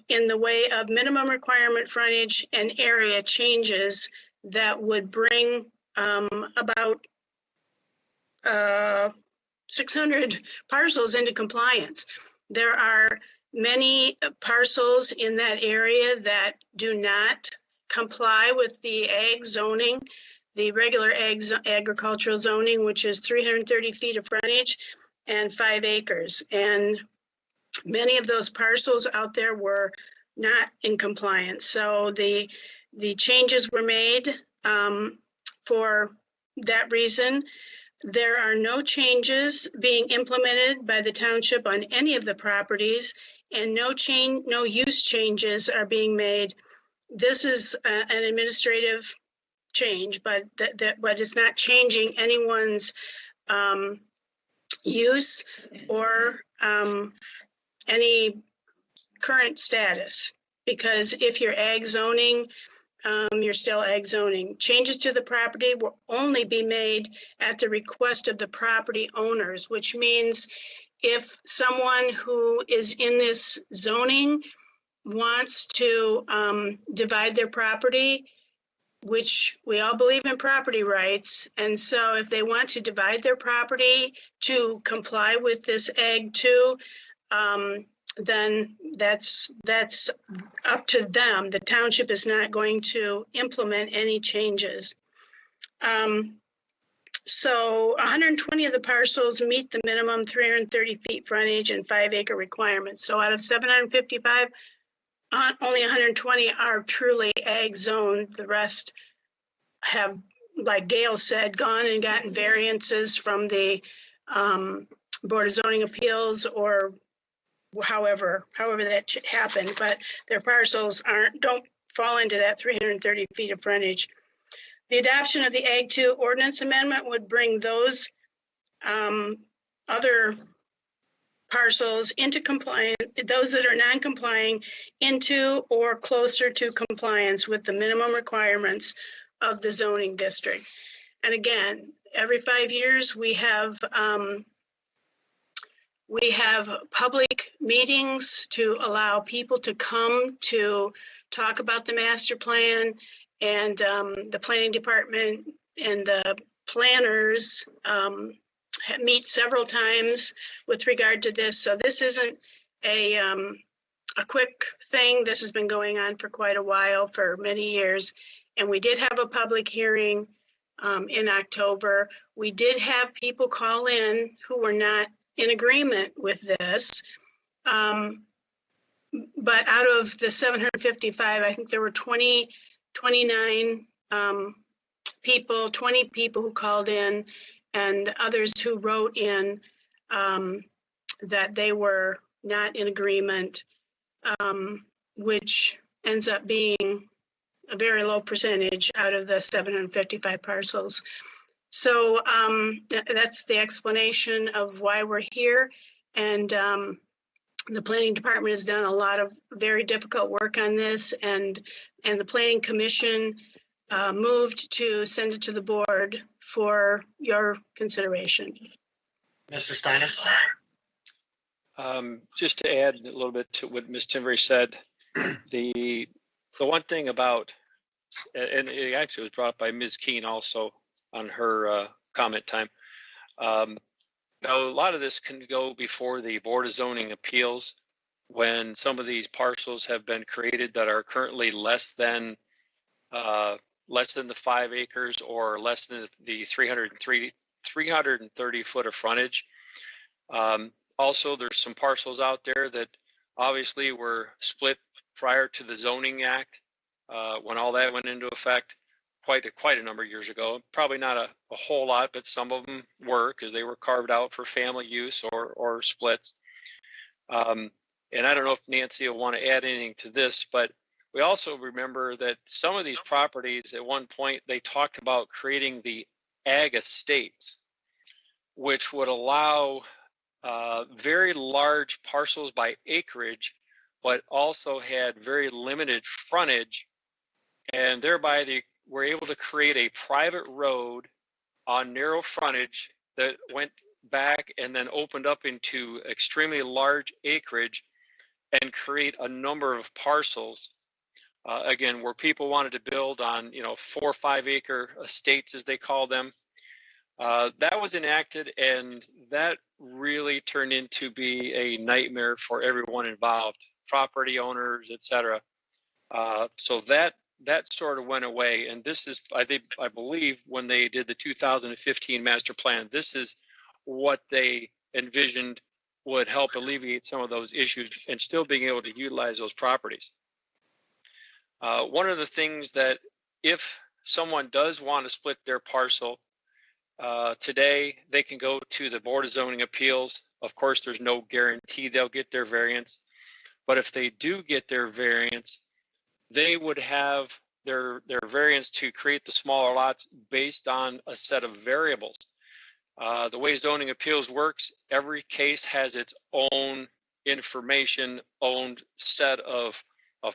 in the way of minimum requirement frontage and area changes that would bring about 600 parcels into compliance. There are many parcels in that area that do not comply with the ag zoning, the regular agricultural zoning, which is 330 feet of frontage and 5 acres. And many of those parcels out there were not in compliance. So the changes were made for that reason. There are no changes being implemented by the township on any of the properties, and no use changes are being made. This is an administrative change, but it's not changing anyone's use or any current status. Because if you're ag zoning, you're still ag zoning. Changes to the property will only be made at the request of the property owners, which means if someone who is in this zoning wants to divide their property, which we all believe in property rights, and so if they want to divide their property to comply with this Ag 2, then that's up to them. The township is not going to implement any changes. So 120 of the parcels meet the minimum 330 feet frontage and 5 acre requirements. So out of 755, only 120 are truly ag zoned. The rest have, like Gail said, gone and gotten variances from the Board of Zoning Appeals or however that happened, but their parcels don't fall into that 330 feet of frontage. The adoption of the Ag 2 ordinance amendment would bring those other parcels into compliance, those that are non-complying into or closer to compliance with the minimum requirements of the zoning district. And again, every 5 years we have public meetings to allow people to come to talk about the master plan, and the planning department and the planners meet several times with regard to this. So this isn't a quick thing. This has been going on for quite a while, for many years. And we did have a public hearing in October. We did have people call in who were not in agreement with this. But out of the 755, I think there were 29 people, 20 people who called in, and others who wrote in that they were not in agreement, which ends up being a very low percentage out of the 755 parcels. So that's the explanation of why we're here. And the planning department has done a lot of very difficult work on this, and the planning commission moved to send it to the board for your consideration. Mr. Steiner? Just to add a little bit to what Ms. Timbery said, the one thing about, and it actually was brought up by Ms. Keene also on her comment time. Now, a lot of this can go before the Board of Zoning Appeals when some of these parcels have been created that are currently less than the 5 acres or less than the 330 foot of frontage. Also, there's some parcels out there that obviously were split prior to the Zoning Act when all that went into effect quite a number of years ago. Probably not a whole lot, but some of them were, because they were carved out for family use or splits. And I don't know if Nancy will want to add anything to this, but we also remember that some of these properties at one point, they talked about creating the ag estates, which would allow very large parcels by acreage, but also had very limited frontage, and thereby they were able to create a private road on narrow frontage that went back and then opened up into extremely large acreage and create a number of parcels, again, where people wanted to build on, 4 or 5 acre estates, as they call them. That was enacted, and that really turned into be a nightmare for everyone involved, property owners, etc. So that sort of went away, and this is, I believe, when they did the 2015 master plan, this is what they envisioned would help alleviate some of those issues and still being able to utilize those properties. One of the things that if someone does want to split their parcel, today they can go to the Board of Zoning Appeals. Of course, there's no guarantee they'll get their variance, but if they do get their variance, they would have their variance to create the smaller lots based on a set of variables. The way zoning appeals works, every case has its own information, own set of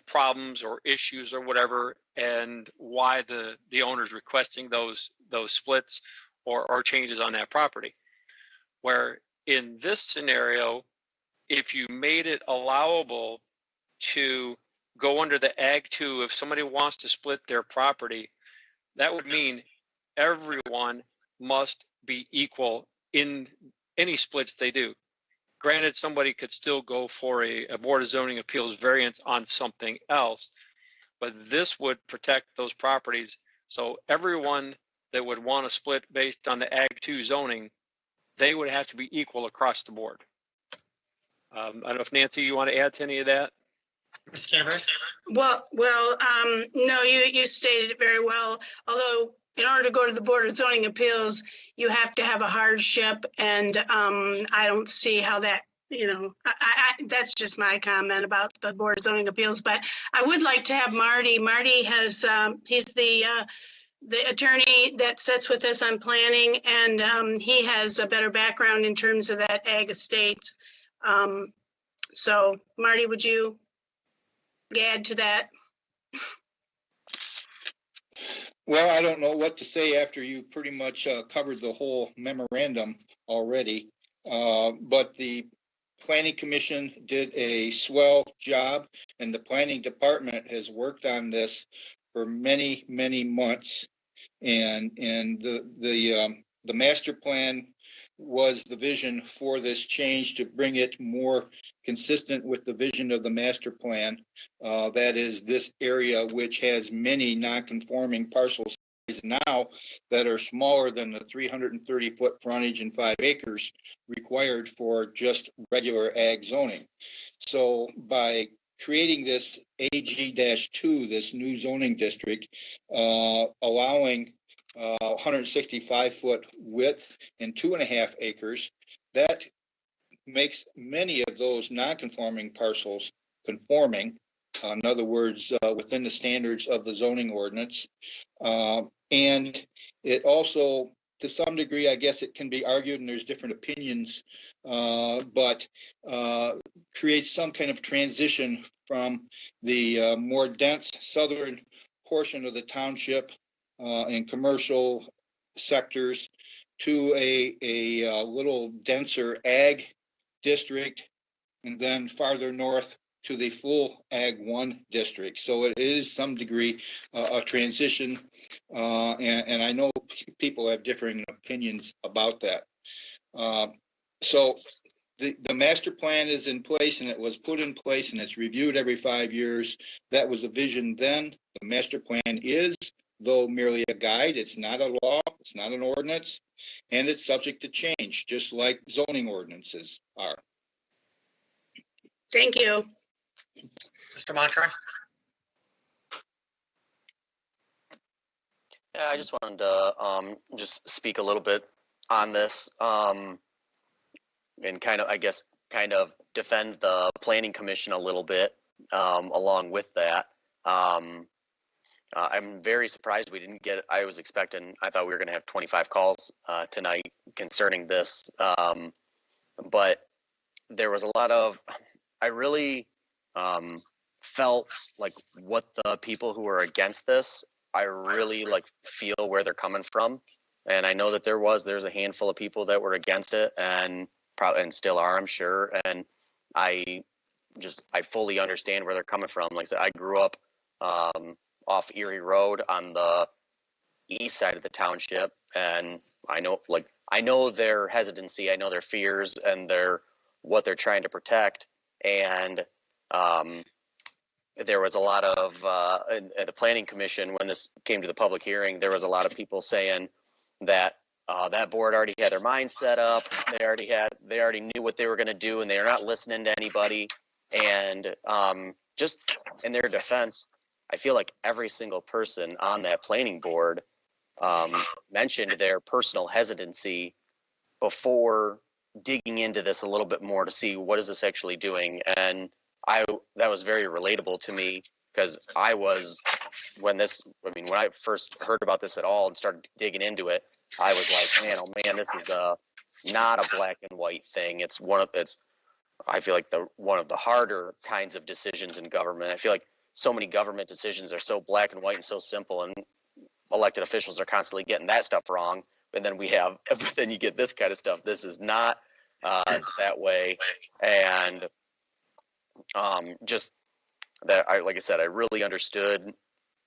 problems or issues or whatever, and why the owner's requesting those splits or changes on that property. Where in this scenario, if you made it allowable to go under the Ag 2, if somebody wants to split their property, that would mean everyone must be equal in any splits they do. Granted, somebody could still go for a Board of Zoning Appeals variance on something else, but this would protect those properties. So everyone that would want to split based on the Ag 2 zoning, they would have to be equal across the board. I don't know if Nancy, you want to add to any of that? Ms. Canver? Well, no, you stated it very well. Although, in order to go to the Board of Zoning Appeals, you have to have a hardship, and I don't see how that, that's just my comment about the Board of Zoning Appeals. But I would like to have Marty. Marty has, he's the attorney that sits with us on planning, and he has a better background in terms of that ag estates. So, Marty, would you add to that? Well, I don't know what to say after you pretty much covered the whole memorandum already. But the Planning Commission did a swell job, and the Planning Department has worked on this for many, many months. And the master plan was the vision for this change to bring it more consistent with the vision of the master plan. That is this area, which has many non-conforming parcels now that are smaller than the 330-foot frontage and 5 acres required for just regular ag zoning. So by creating this AG-2, this new zoning district, allowing 165-foot width and 2.5 acres, that makes many of those non-conforming parcels conforming. In other words, within the standards of the zoning ordinance. And it also, to some degree, I guess it can be argued, and there's different opinions, but creates some kind of transition from the more dense southern portion of the township and commercial sectors to a little denser ag district, and then farther north to the full Ag 1 district. So it is some degree a transition, and I know people have differing opinions about that. So the master plan is in place, and it was put in place, and it's reviewed every 5 years. That was a vision then. The master plan is, though, merely a guide. It's not a law. It's not an ordinance, and it's subject to change, just like zoning ordinances are. Thank you. Mr. Montroy? Yeah, I just wanted to just speak a little bit on this and kind of defend the planning commission a little bit along with that. I'm very surprised we didn't get, I thought we were going to have 25 calls tonight concerning this, but there was a lot of, I really felt like what the people who are against this, I really feel where they're coming from. And I know that there's a handful of people that were against it and probably, and still are, I'm sure. And I fully understand where they're coming from. Like I said, I grew up off Erie Road on the east side of the township, and I know their hesitancy, I know their fears, and what they're trying to protect. And there was a lot of at the planning commission, when this came to the public hearing, there was a lot of people saying that that board already had their mind set up. They already knew what they were going to do, and they're not listening to anybody. And just in their defense, I feel like every single person on that planning board mentioned their personal hesitancy before digging into this a little bit more to see what is this actually doing. And that was very relatable to me, because when I first heard about this at all and started digging into it, I was like, man, oh man, this is not a black and white thing. I feel like one of the harder kinds of decisions in government. I feel like so many government decisions are so black and white and so simple, and elected officials are constantly getting that stuff wrong. And then then you get this kind of stuff. This is not that way. And just that, like I said, I really understood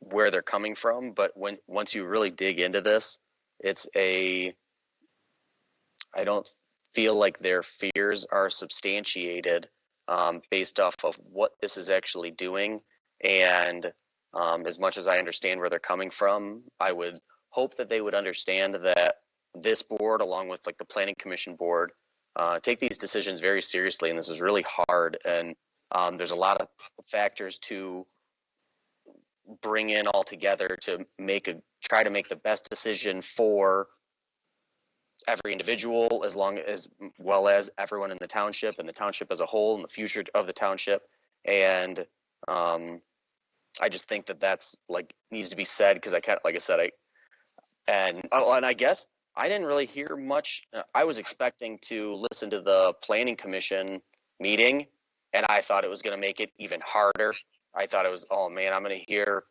where they're coming from. But once you really dig into this, I don't feel like their fears are substantiated based off of what this is actually doing. And as much as I understand where they're coming from, I would hope that they would understand that this board, along with the planning commission board, take these decisions very seriously. And this is really hard. And there's a lot of factors to bring in all together to try to make the best decision for every individual, as well as everyone in the township and the township as a whole, and the future of the township. And I just think that's needs to be said, because and I guess I didn't really hear much. I was expecting to listen to the planning commission meeting, and I thought it was going to make it even harder. I thought it was, oh man, I'm going to hear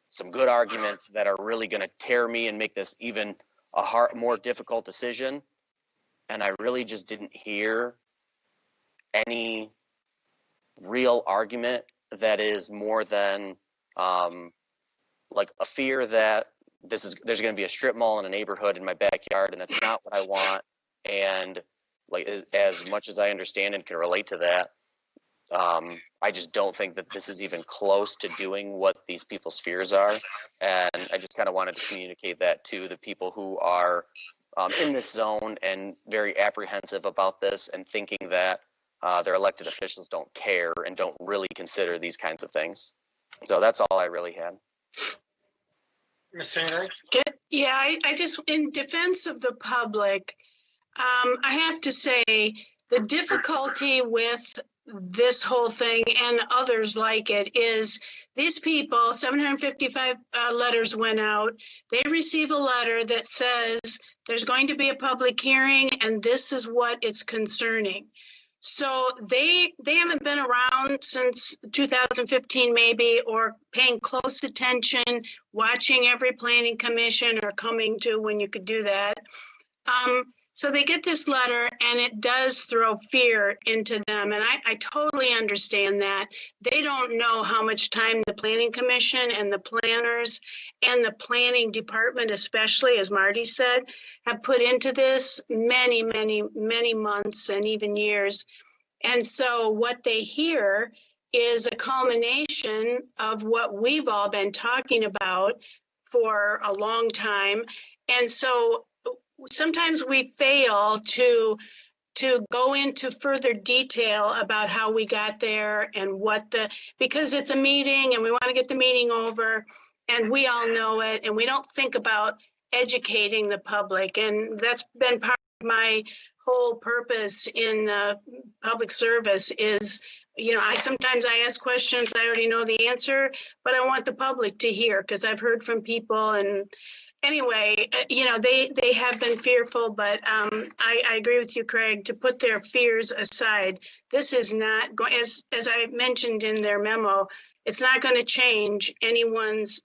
some good arguments that are really going to tear me and make this even a more difficult decision. And I really just didn't hear any real argument that is more than a fear that there's going to be a strip mall in a neighborhood in my backyard, and that's not what I want. And as much as I understand and can relate to that, I just don't think that this is even close to doing what these people's fears are. And I just kind of wanted to communicate that to the people who are in this zone and very apprehensive about this and thinking that their elected officials don't care and don't really consider these kinds of things. So that's all I really had. Ms. Sainer? Yeah, I just, in defense of the public, I have to say the difficulty with this whole thing and others like it is these people, 755 letters went out. They receive a letter that says there's going to be a public hearing and this is what it's concerning. So they haven't been around since 2015 maybe, or paying close attention, watching every planning commission or coming to when you could do that. So they get this letter and it does throw fear into them. And I totally understand that. They don't know how much time the planning commission and the planners and the planning department, especially as Marty said, have put into this many, many, many months and even years. And so what they hear is a culmination of what we've all been talking about for a long time. And so sometimes we fail to go into further detail about how we got there and because it's a meeting and we want to get the meeting over and we all know it and we don't think about educating the public. And that's been part of my whole purpose in public service is, sometimes I ask questions, I already know the answer, but I want the public to hear because I've heard from people and anyway, they have been fearful, but I agree with you, Craig, to put their fears aside. This is not going, as I mentioned in their memo, it's not going to change anyone's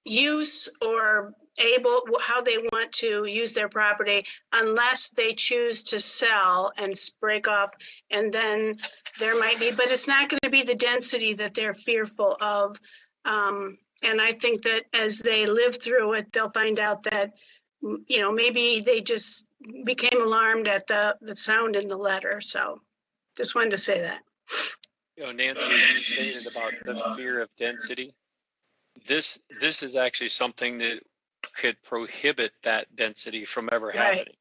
use or how they want to use their property unless they choose to sell and break off. And then there might be, but it's not going to be the density that they're fearful of. And I think that as they live through it, they'll find out that, maybe they just became alarmed at the sound in the letter. So just wanted to say that. Nancy, as you stated about the fear of density, this is actually something that could prohibit that density from ever happening.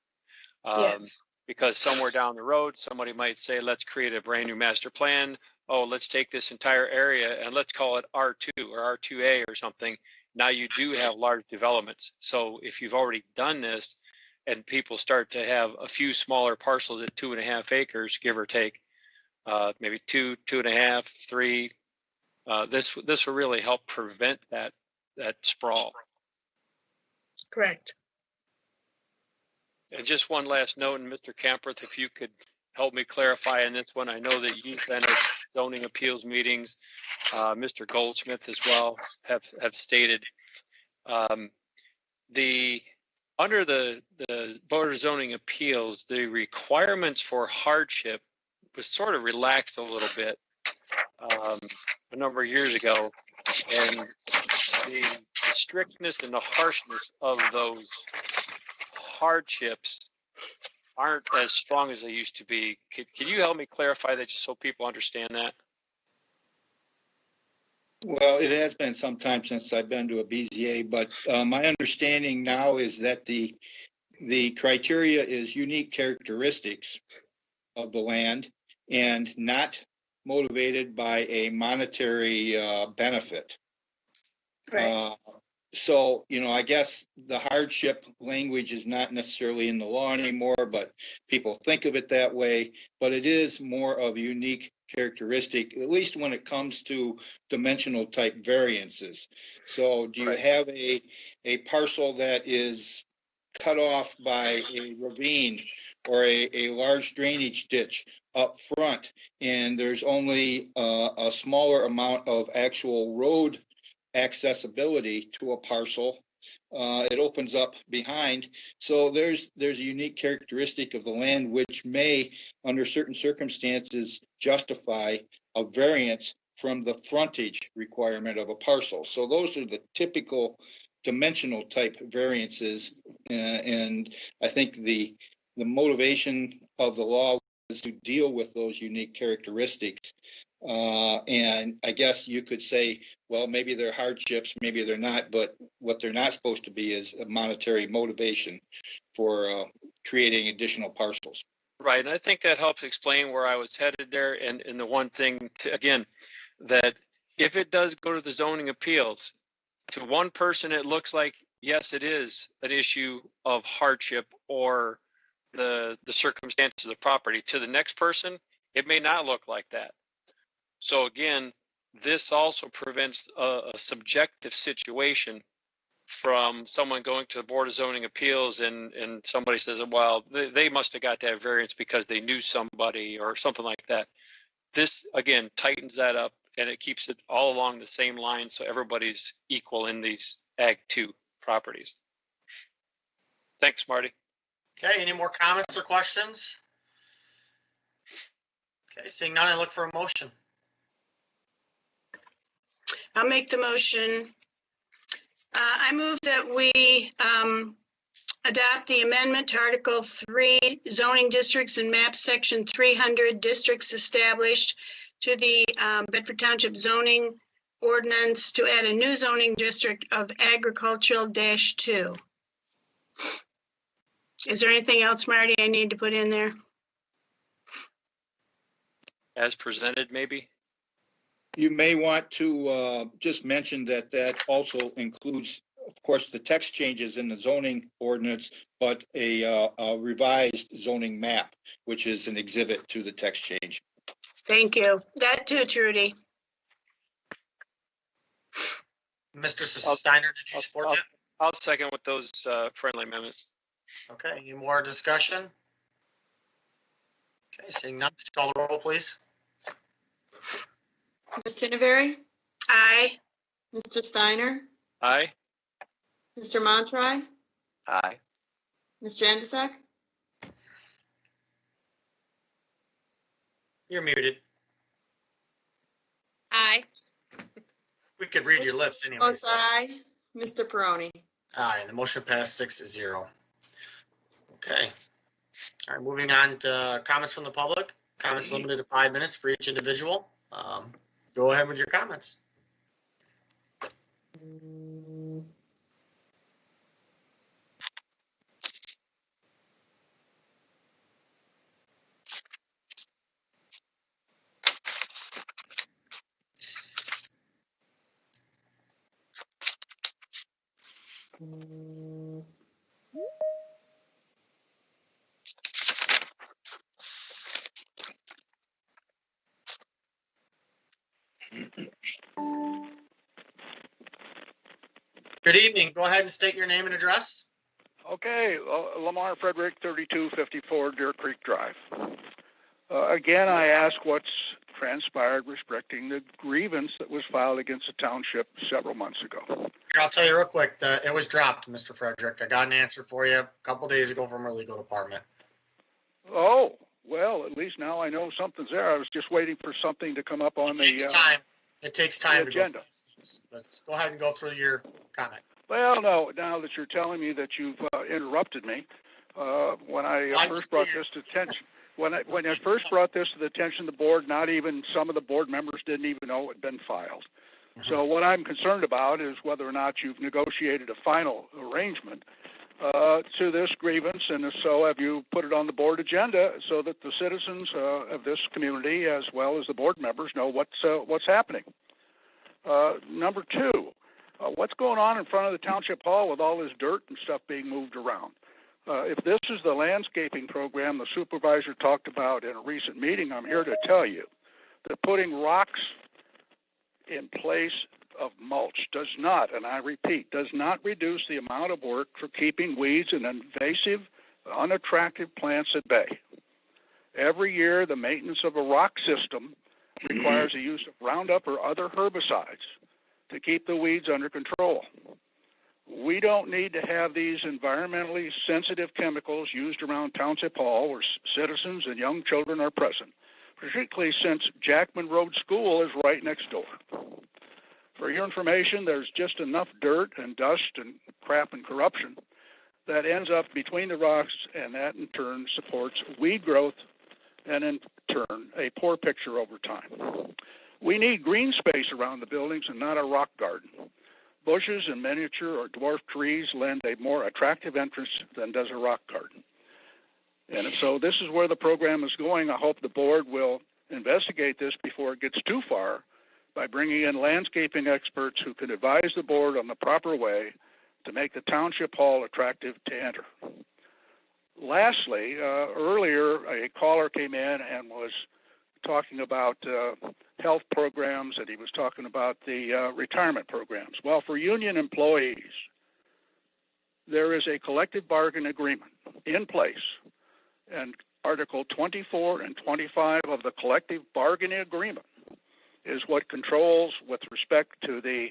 Yes. Because somewhere down the road, somebody might say, let's create a brand new master plan. Oh, let's take this entire area and let's call it R2 or R2A or something. Now you do have large developments. So if you've already done this and people start to have a few smaller parcels at 2.5 acres, give or take, maybe 2.5, 3, this will really help prevent that sprawl. Correct. And just one last note, and Mr. Camperth, if you could help me clarify on this one. I know that you've been at zoning appeals meetings. Mr. Goldsmith as well have stated under the Board of Zoning Appeals, the requirements for hardship was sort of relaxed a little bit a number of years ago, and the strictness and the harshness of those hardships aren't as strong as they used to be. Can you help me clarify that just so people understand that? Well, it has been some time since I've been to a BZA, but my understanding now is that the criteria is unique characteristics of the land and not motivated by a monetary benefit. Right. So, I guess the hardship language is not necessarily in the law anymore, but people think of it that way. But it is more of a unique characteristic, at least when it comes to dimensional type variances. So do you have a parcel that is cut off by a ravine or a large drainage ditch up front, and there's only a smaller amount of actual road accessibility to a parcel, it opens up behind. So there's a unique characteristic of the land which may, under certain circumstances, justify a variance from the frontage requirement of a parcel. So those are the typical dimensional type variances, and I think the motivation of the law to deal with those unique characteristics. And I guess you could say, well, maybe they're hardships, maybe they're not, but what they're not supposed to be is a monetary motivation for creating additional parcels. Right, and I think that helps explain where I was headed there. And the one thing, again, that if it does go to the zoning appeals, to one person, it looks like, yes, it is an issue of hardship or the circumstances of the property. To the next person, it may not look like that. So again, this also prevents a subjective situation from someone going to the Board of Zoning Appeals and somebody says, well, they must have got that variance because they knew somebody or something like that. This, again, tightens that up and it keeps it all along the same line so everybody's equal in these Ag 2 properties. Thanks, Marty. Okay, any more comments or questions? Okay, seeing none, I look for a motion. I'll make the motion. I move that we adopt the amendment to Article 3 zoning districts and map section 300 districts established to the Bedford Township zoning ordinance to add a new zoning district of agricultural -2. Is there anything else, Marty, I need to put in there? As presented, maybe? You may want to just mention that that also includes, of course, the text changes in the zoning ordinance, but a revised zoning map, which is an exhibit to the text change. Thank you. That too, Trudy. Mr. Steiner, did you support that? I'll second with those friendly amendments. Okay, any more discussion? Okay, seeing none, just call the roll, please. Ms. Tinneberry? Aye. Mr. Steiner? Aye. Mr. Montry? Aye. Mr. Andisek? You're muted. Aye. We could read your lips anyway. Votes aye. Mr. Peroni? Aye, the motion passed 6-0. Okay. All right, moving on to comments from the public. Comments limited to 5 minutes for each individual. Go ahead with your comments. Good evening. Go ahead and state your name and address. Okay, Lamar Frederick, 3254 Deer Creek Drive. Again, I ask what's transpired respecting the grievance that was filed against the township several months ago. I'll tell you real quick, it was dropped, Mr. Frederick. I got an answer for you a couple days ago from our legal department. Oh, well, at least now I know something's there. I was just waiting for something to come up on the time. It takes time to go agenda. through these things. Let's go ahead and go through your comment. Well, no, now that you're telling me that you've interrupted me, when I first brought this to attention, when I first brought this to the attention of the board, not even some of the board members didn't even know it had been filed. Mm-hmm. So what I'm concerned about is whether or not you've negotiated a final arrangement to this grievance, and if so, have you put it on the board agenda so that the citizens of this community, as well as the board members, know what's happening? Number two, what's going on in front of the township hall with all this dirt and stuff being moved around? If this is the landscaping program the supervisor talked about in a recent meeting, I'm here to tell you that putting rocks in place of mulch does not, and I repeat, does not reduce the amount of work for keeping weeds and invasive, unattractive plants at bay. Every year, the maintenance of a rock system requires the use of Roundup or other herbicides to keep the weeds under control. We don't need to have these environmentally sensitive chemicals used around Township Hall where citizens and young children are present, particularly since Jackman Road School is right next door. For your information, there's just enough dirt and dust and crap and corruption that ends up between the rocks, and that in turn supports weed growth and in turn, a poor picture over time. We need green space around the buildings and not a rock garden. Bushes and miniature or dwarf trees lend a more attractive entrance than does a rock garden. And so this is where the program is going. I hope the board will investigate this before it gets too far by bringing in landscaping experts who can advise the board on the proper way to make the township hall attractive to enter. Lastly, earlier a caller came in and was talking about health programs, and he was talking about the retirement programs. Well, for union employees, there is a collective bargain agreement in place, and Article 24 and 25 of the collective bargaining agreement is what controls with respect to the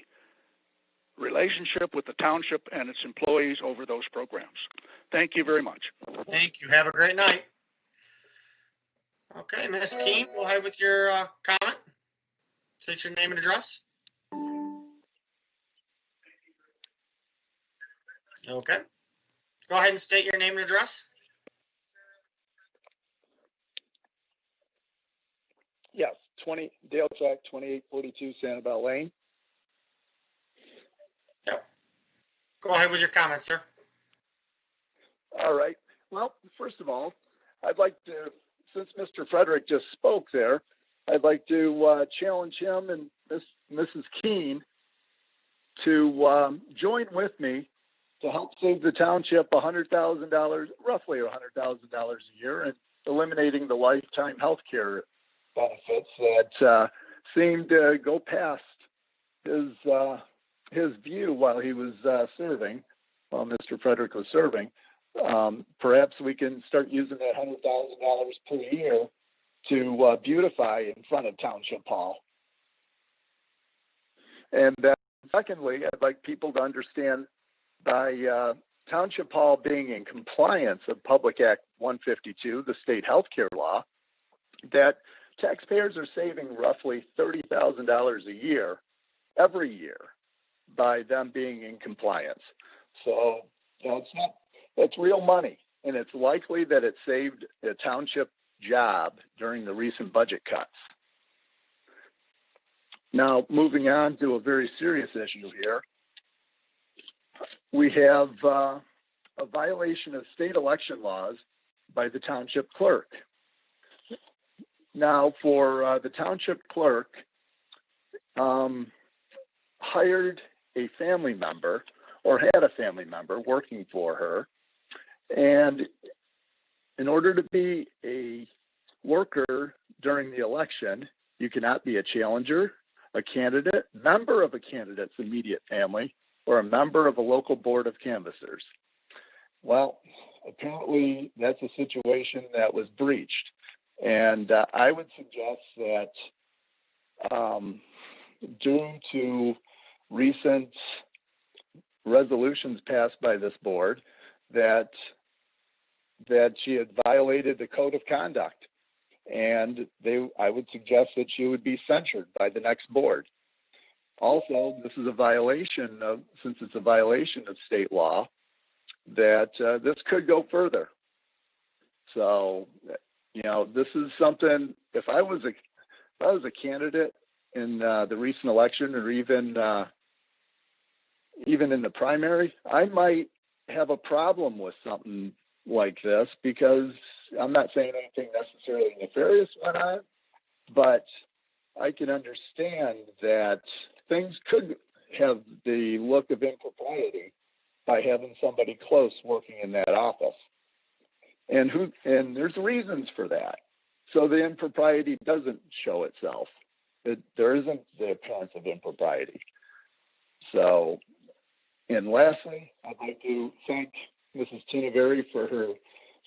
relationship with the township and its employees over those programs. Thank you very much. Thank you. Have a great night. Okay, Ms. Keene, go ahead with your comment. State your name and address. Okay. Go ahead and state your name and address. Yes, Dale Track, 2842 Sanibel Lane. Yep. Go ahead with your comment, sir. All right. Well, first of all, I'd like to, since Mr. Frederick just spoke there, I'd like to challenge him and Mrs. Keene to join with me to help save the township $100,000, roughly $100,000 a year, and eliminating the lifetime health care benefits that seemed to go past his view while he was serving, while Mr. Frederick was serving. Perhaps we can start using that $100,000 per year to beautify in front of Township Hall. And secondly, I'd like people to understand by Township Hall being in compliance of Public Act 152, the state healthcare law, that taxpayers are saving roughly $30,000 a year, every year, by them being in compliance. So that's real money, and it's likely that it saved a township job during the recent budget cuts. Now, moving on to a very serious issue here, we have a violation of state election laws by the township clerk. Now, for the township clerk, hired a family member or had a family member working for her, and in order to be a worker during the election, you cannot be a challenger, a candidate, member of a candidate's immediate family, or a member of a local board of canvassers. Well, apparently that's a situation that was breached. And I would suggest that due to recent resolutions passed by this board, that she had violated the code of conduct. And I would suggest that she would be censured by the next board. Also, this is a violation of, since it's a violation of state law, that this could go further. So, you know, this is something, if I was a candidate in the recent election, or even in the primary, I might have a problem with something like this, because I'm not saying anything necessarily nefarious went on, but I can understand that things could have the look of impropriety by having somebody close working in that office. And there's reasons for that. So the impropriety doesn't show itself. There isn't the appearance of impropriety. So, and lastly, I'd like to thank Mrs. Tinaveri for her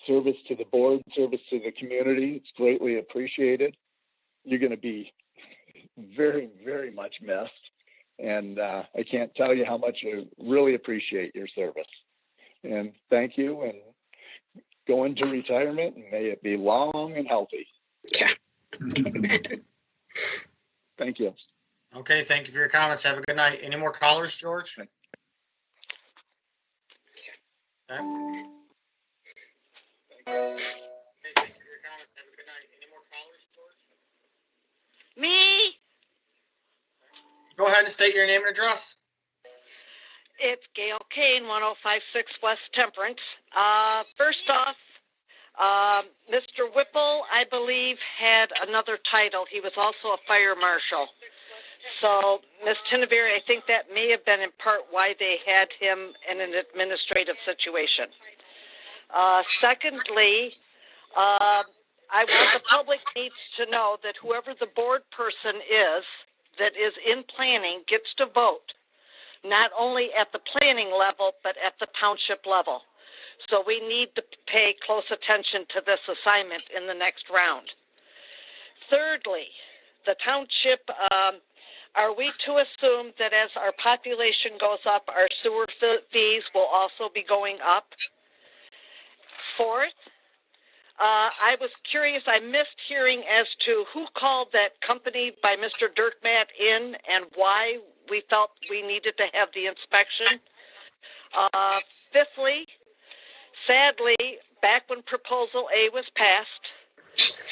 service to the board, service to the community. It's greatly appreciated. You're going to be very, very much missed. And I can't tell you how much I really appreciate your service. And thank you, and go into retirement, and may it be long and healthy. Yeah. Thank you. Okay, thank you for your comments. Have a good night. Any more callers, George? Okay. Thank you for your comments. Have a good night. Me, Go ahead and state your name and address. it's Gail Kane, 1056 West Temperance. First off, Mr. Whipple, I believe, had another title. He was also a fire marshal. So, Ms. Tinneberry, I think that may have been in part why they had him in an administrative situation. Secondly, I want the public needs to know that whoever the board person is that is in planning gets to vote, not only at the planning level, but at the township level. So we need to pay close attention to this assignment in the next round. Thirdly, the township, are we to assume that as our population goes up, our sewer fees will also be going up? Fourth, I was curious, I missed hearing as to who called that company by Mr. Dirkmatt in and why we felt we needed to have the inspection. Fifthly, sadly, back when Proposal A was passed,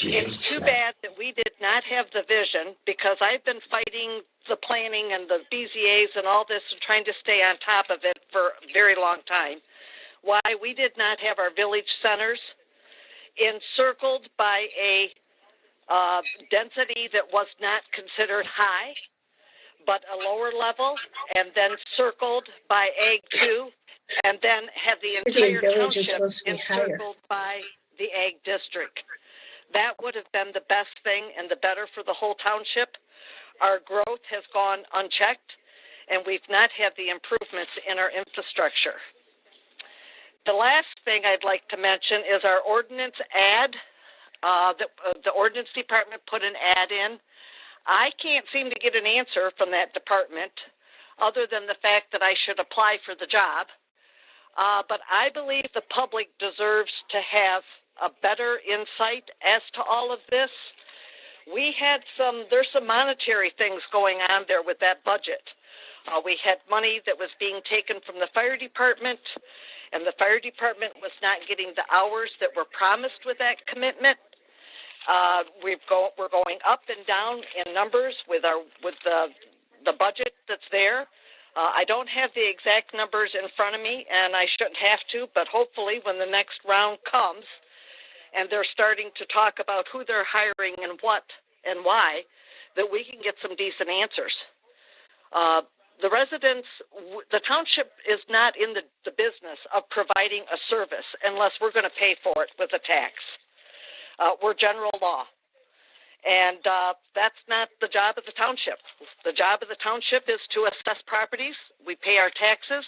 it's too bad that we did not have the vision, because I've been fighting the planning and the BZAs and all this and trying to stay on top of it for a very long time. Why we did not have our village centers encircled by a density that was not considered high, but a lower level, and then circled by Ag 2, and then have the entire township encircled by the Ag district. That would have been the best thing and the better for the whole township. Our growth has gone unchecked, and we've not had the improvements in our infrastructure. The last thing I'd like to mention is our ordinance ad. The ordinance department put an ad in. I can't seem to get an answer from that department other than the fact that I should apply for the job. But I believe the public deserves to have a better insight as to all of this. There's some monetary things going on there with that budget. We had money that was being taken from the fire department, and the fire department was not getting the hours that were promised with that commitment. We're going up and down in numbers with the budget that's there. I don't have the exact numbers in front of me, and I shouldn't have to, but hopefully when the next round comes and they're starting to talk about who they're hiring and what and why, that we can get some decent answers. The residents, the township is not in the business of providing a service unless we're going to pay for it with a tax. We're general law. And that's not the job of the township. The job of the township is to assess properties. We pay our taxes,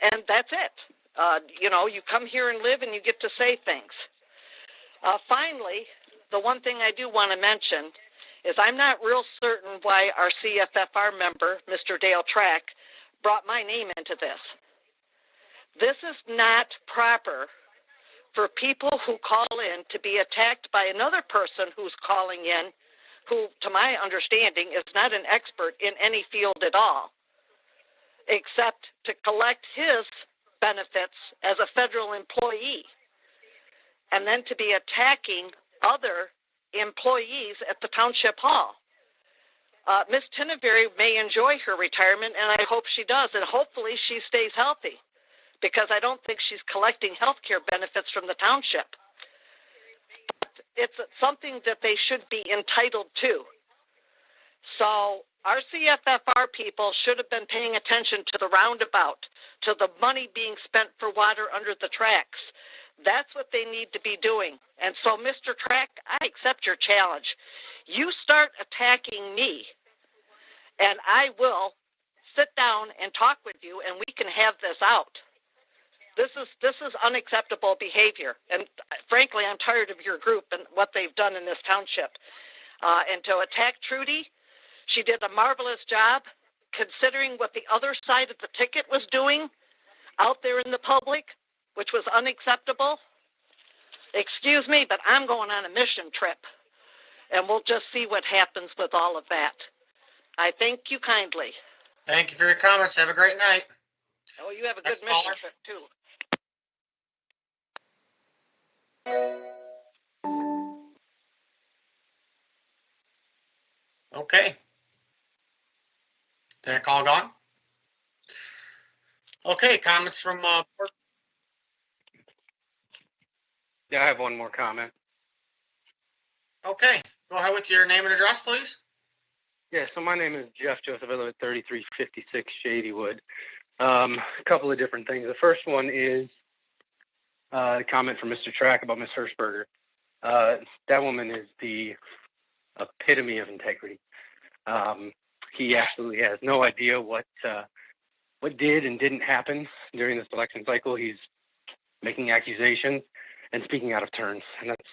and that's it. You come here and live, and you get to say things. Finally, the one thing I do want to mention is I'm not real certain why our CFFR member, Mr. Dale Track, brought my name into this. This is not proper for people who call in to be attacked by another person who's calling in, who, to my understanding, is not an expert in any field at all, except to collect his benefits as a federal employee, and then to be attacking other employees at the township hall. Ms. Tinneberry may enjoy her retirement, and I hope she does, and hopefully she stays healthy, because I don't think she's collecting health care benefits from the township. It's something that they should be entitled to. So our CFFR people should have been paying attention to the roundabout, to the money being spent for water under the tracks. That's what they need to be doing. And so, Mr. Track, I accept your challenge. You start attacking me, and I will sit down and talk with you, and we can have this out. This is unacceptable behavior. And frankly, I'm tired of your group and what they've done in this township. And to attack Trudy, she did a marvelous job considering what the other side of the ticket was doing out there in the public, which was unacceptable. Excuse me, but I'm going on a mission trip, and we'll just see what happens with all of that. I thank you kindly. Thank you for your comments. Have a great night. Oh, you have a good Next mission caller. trip, too. Okay. That call gone? Okay, comments from board. Yeah, I have one more comment. Okay, go ahead with your name and address, please. Yeah, so my name is Jeff Joseph. I live at 3356 Shadywood. A couple of different things. The first one is a comment from Mr. Track about Miss Hirschberger. That woman is the epitome of integrity. He absolutely has no idea what did and didn't happen during this election cycle. He's making accusations and speaking out of turn, and that's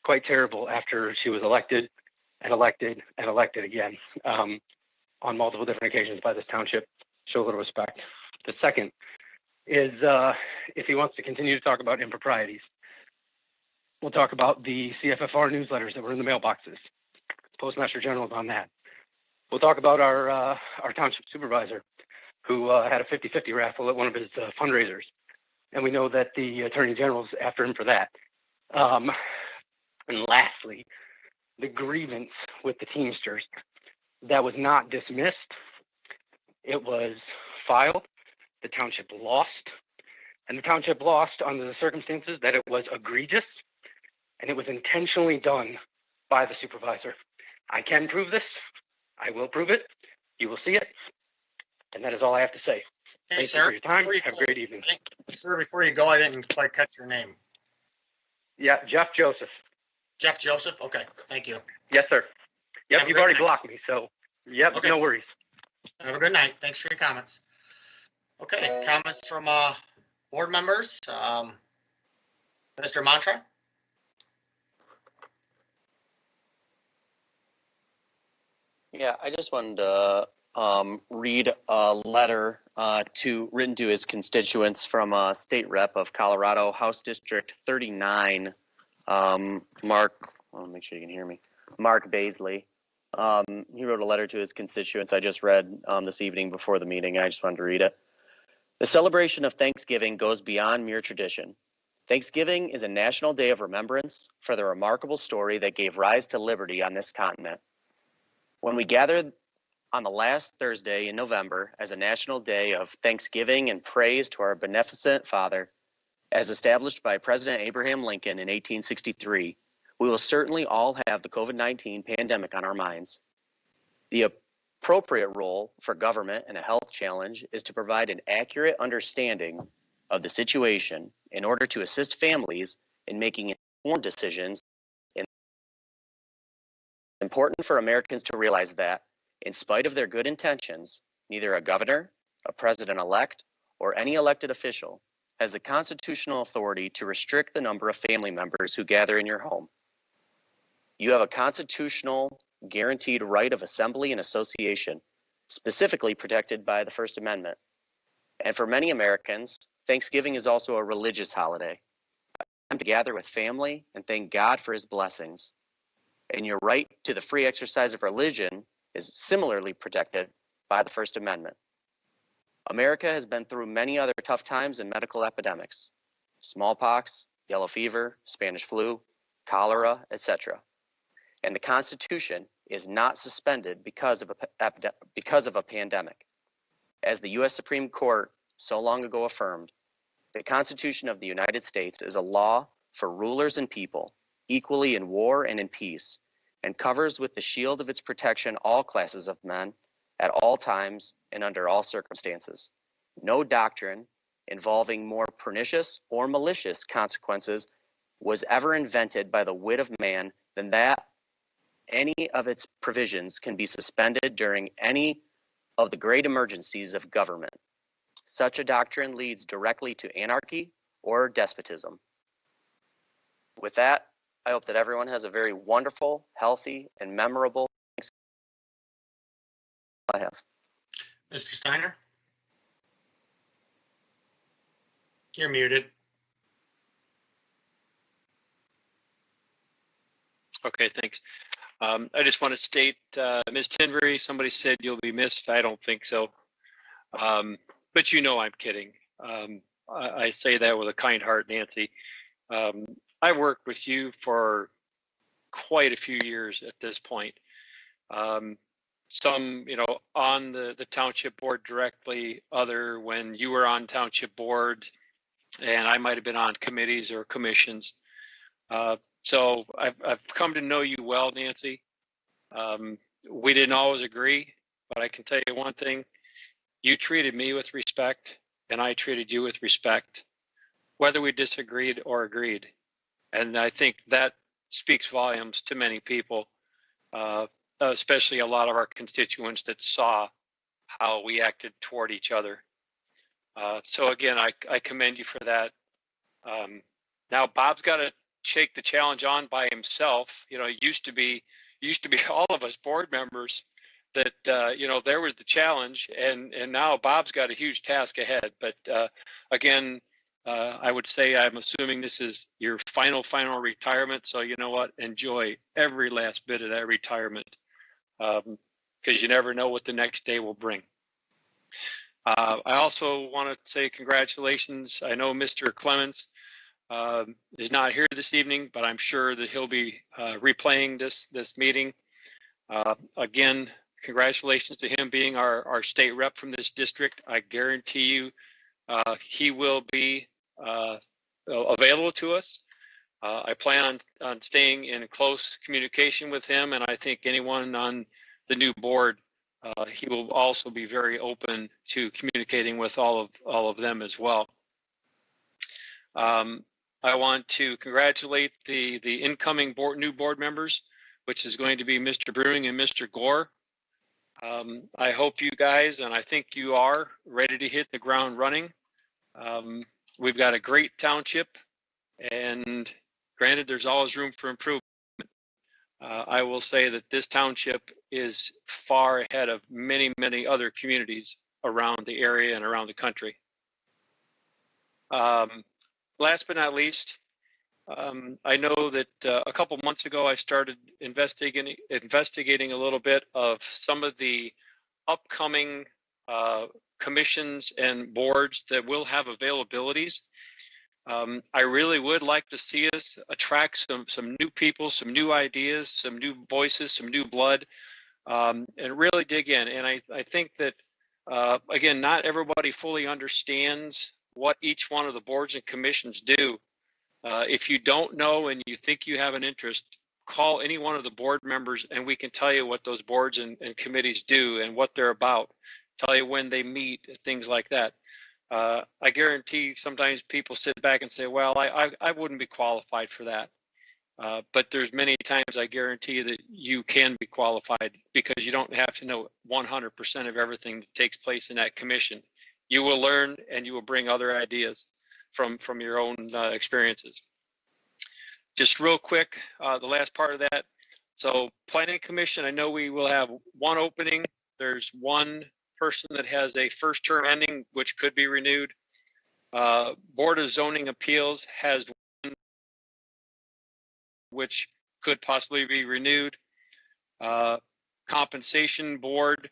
quite terrible after she was elected and elected and elected again on multiple different occasions by this township. Show a little respect. The second is if he wants to continue to talk about improprieties, we'll talk about the CFFR newsletters that were in the mailboxes. Postmaster General's on that. We'll talk about our township supervisor who had a 50-50 raffle at one of his fundraisers. And we know that the Attorney General's after him for that. And lastly, the grievance with the Teamsters that was not dismissed. It was filed. The township lost. And the township lost under the circumstances that it was egregious and it was intentionally done by the supervisor. I can prove this. I will prove it. You will see it. And that is all I have to say. Hey, Thank sir, you for your time. before you Have a go- great evening. Sir, before you go, I didn't quite catch your name. Yeah, Jeff Joseph. Jeff Joseph? Okay, thank you. Yes, sir. Yep, Have a you've great already night. blocked me, so yep, Okay. no worries. Have a good night. Thanks for your comments. Okay, comments from board members. Mr. Mantra? Yeah, I just wanted to read a letter written to his constituents from a state rep of Colorado, House District 39, Mark. I'll make sure you can hear me. Mark Baisley. He wrote a letter to his constituents I just read this evening before the meeting. I just wanted to read it. The celebration of Thanksgiving goes beyond mere tradition. Thanksgiving is a national day of remembrance for the remarkable story that gave rise to liberty on this continent. When we gathered on the last Thursday in November as a national day of thanksgiving and praise to our beneficent Father, as established by President Abraham Lincoln in 1863, we will certainly all have the COVID-19 pandemic on our minds. The appropriate role for government in a health challenge is to provide an accurate understanding of the situation in order to assist families in making informed decisions. It's important for Americans to realize that, in spite of their good intentions, neither a governor, a president-elect, or any elected official has the constitutional authority to restrict the number of family members who gather in your home. You have a constitutional guaranteed right of assembly and association, specifically protected by the First Amendment. And for many Americans, Thanksgiving is also a religious holiday, a time to gather with family and thank God for his blessings. And your right to the free exercise of religion is similarly protected by the First Amendment. America has been through many other tough times and medical epidemics: smallpox, yellow fever, Spanish flu, cholera, etc. And the Constitution is not suspended because of a pandemic. As the U.S. Supreme Court so long ago affirmed, the Constitution of the United States is a law for rulers and people, equally in war and in peace, and covers with the shield of its protection all classes of men at all times and under all circumstances. No doctrine involving more pernicious or malicious consequences was ever invented by the wit of man than that any of its provisions can be suspended during any of the great emergencies of government. Such a doctrine leads directly to anarchy or despotism. With that, I hope that everyone has a very wonderful, healthy, and memorable Thanksgiving. I have. Mr. Steiner? You're muted. Okay, thanks. I just want to state, Ms. Tinbury, somebody said you'll be missed. I don't think so. But you know I'm kidding. I say that with a kind heart, Nancy. I worked with you for quite a few years at this point. Some, on the township board directly, other when you were on township board, and I might have been on committees or commissions. So I've come to know you well, Nancy. We didn't always agree, but I can tell you one thing. You treated me with respect, and I treated you with respect, whether we disagreed or agreed. And I think that speaks volumes to many people, especially a lot of our constituents that saw how we acted toward each other. So again, I commend you for that. Now Bob's got to take the challenge on by himself. It used to be all of us board members that, there was the challenge, and now Bob's got a huge task ahead. But again, I would say I'm assuming this is your final retirement. So you know what? Enjoy every last bit of that retirement, because you never know what the next day will bring. I also want to say congratulations. I know Mr. Clemens is not here this evening, but I'm sure that he'll be replaying this meeting. Again, congratulations to him being our state rep from this district. I guarantee you he will be available to us. I plan on staying in close communication with him, and I think anyone on the new board, he will also be very open to communicating with all of them as well. I want to congratulate the incoming new board members, which is going to be Mr. Brewing and Mr. Gore. I hope you guys, and I think you are, ready to hit the ground running. We've got a great township, and granted, there's always room for improvement. I will say that this township is far ahead of many, many other communities around the area and around the country. Last but not least, I know that a couple months ago I started investigating a little bit of some of the upcoming commissions and boards that will have availabilities. I really would like to see us attract some new people, some new ideas, some new voices, some new blood, and really dig in. And I think that, again, not everybody fully understands what each one of the boards and commissions do. If you don't know and you think you have an interest, call any one of the board members and we can tell you what those boards and committees do and what they're about, tell you when they meet, things like that. I guarantee sometimes people sit back and say, well, I wouldn't be qualified for that. But there's many times I guarantee that you can be qualified because you don't have to know 100% of everything that takes place in that commission. You will learn and you will bring other ideas from your own experiences. Just real quick, the last part of that. So Planning Commission, I know we will have one opening. There's one person that has a first term ending, which could be renewed. Board of Zoning Appeals has one which could possibly be renewed. Compensation Board,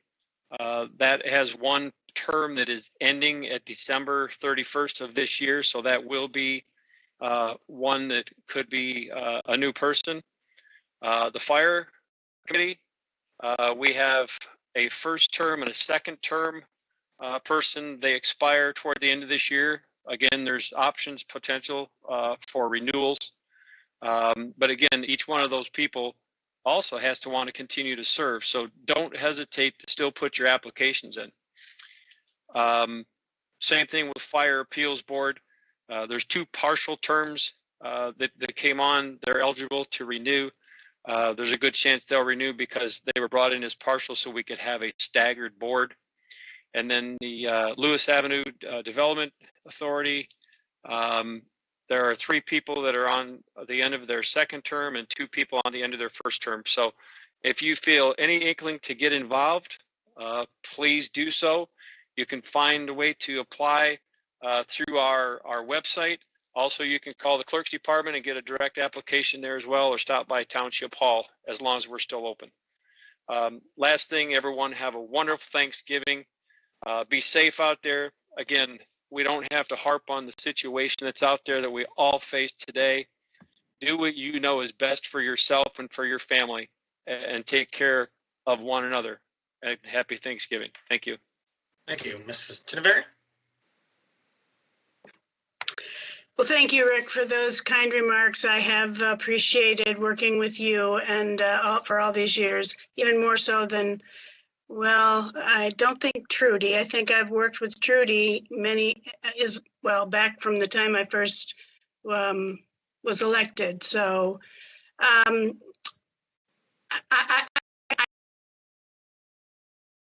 that has one term that is ending at December 31st of this year. So that will be one that could be a new person. The Fire Committee, we have a first term and a second term person. They expire toward the end of this year. Again, there's options potential for renewals. But again, each one of those people also has to want to continue to serve. So don't hesitate to still put your applications in. Same thing with Fire Appeals Board. There's two partial terms that came on. They're eligible to renew. There's a good chance they'll renew because they were brought in as partial so we could have a staggered board. And then the Lewis Avenue Development Authority, there are 3 people that are on the end of their second term and 2 people on the end of their first term. So if you feel any inkling to get involved, please do so. You can find a way to apply through our website. Also, you can call the clerk's department and get a direct application there as well, or stop by Township Hall as long as we're still open. Last thing, everyone have a wonderful Thanksgiving. Be safe out there. Again, we don't have to harp on the situation that's out there that we all face today. Do what you know is best for yourself and for your family, and take care of one another. And happy Thanksgiving. Thank you. Thank you, Mrs. Tinneberry. Well, thank you, Rick, for those kind remarks. I have appreciated working with you and for all these years, even more so than, well, I don't think Trudy. I think I've worked with Trudy back from the time I first was elected. So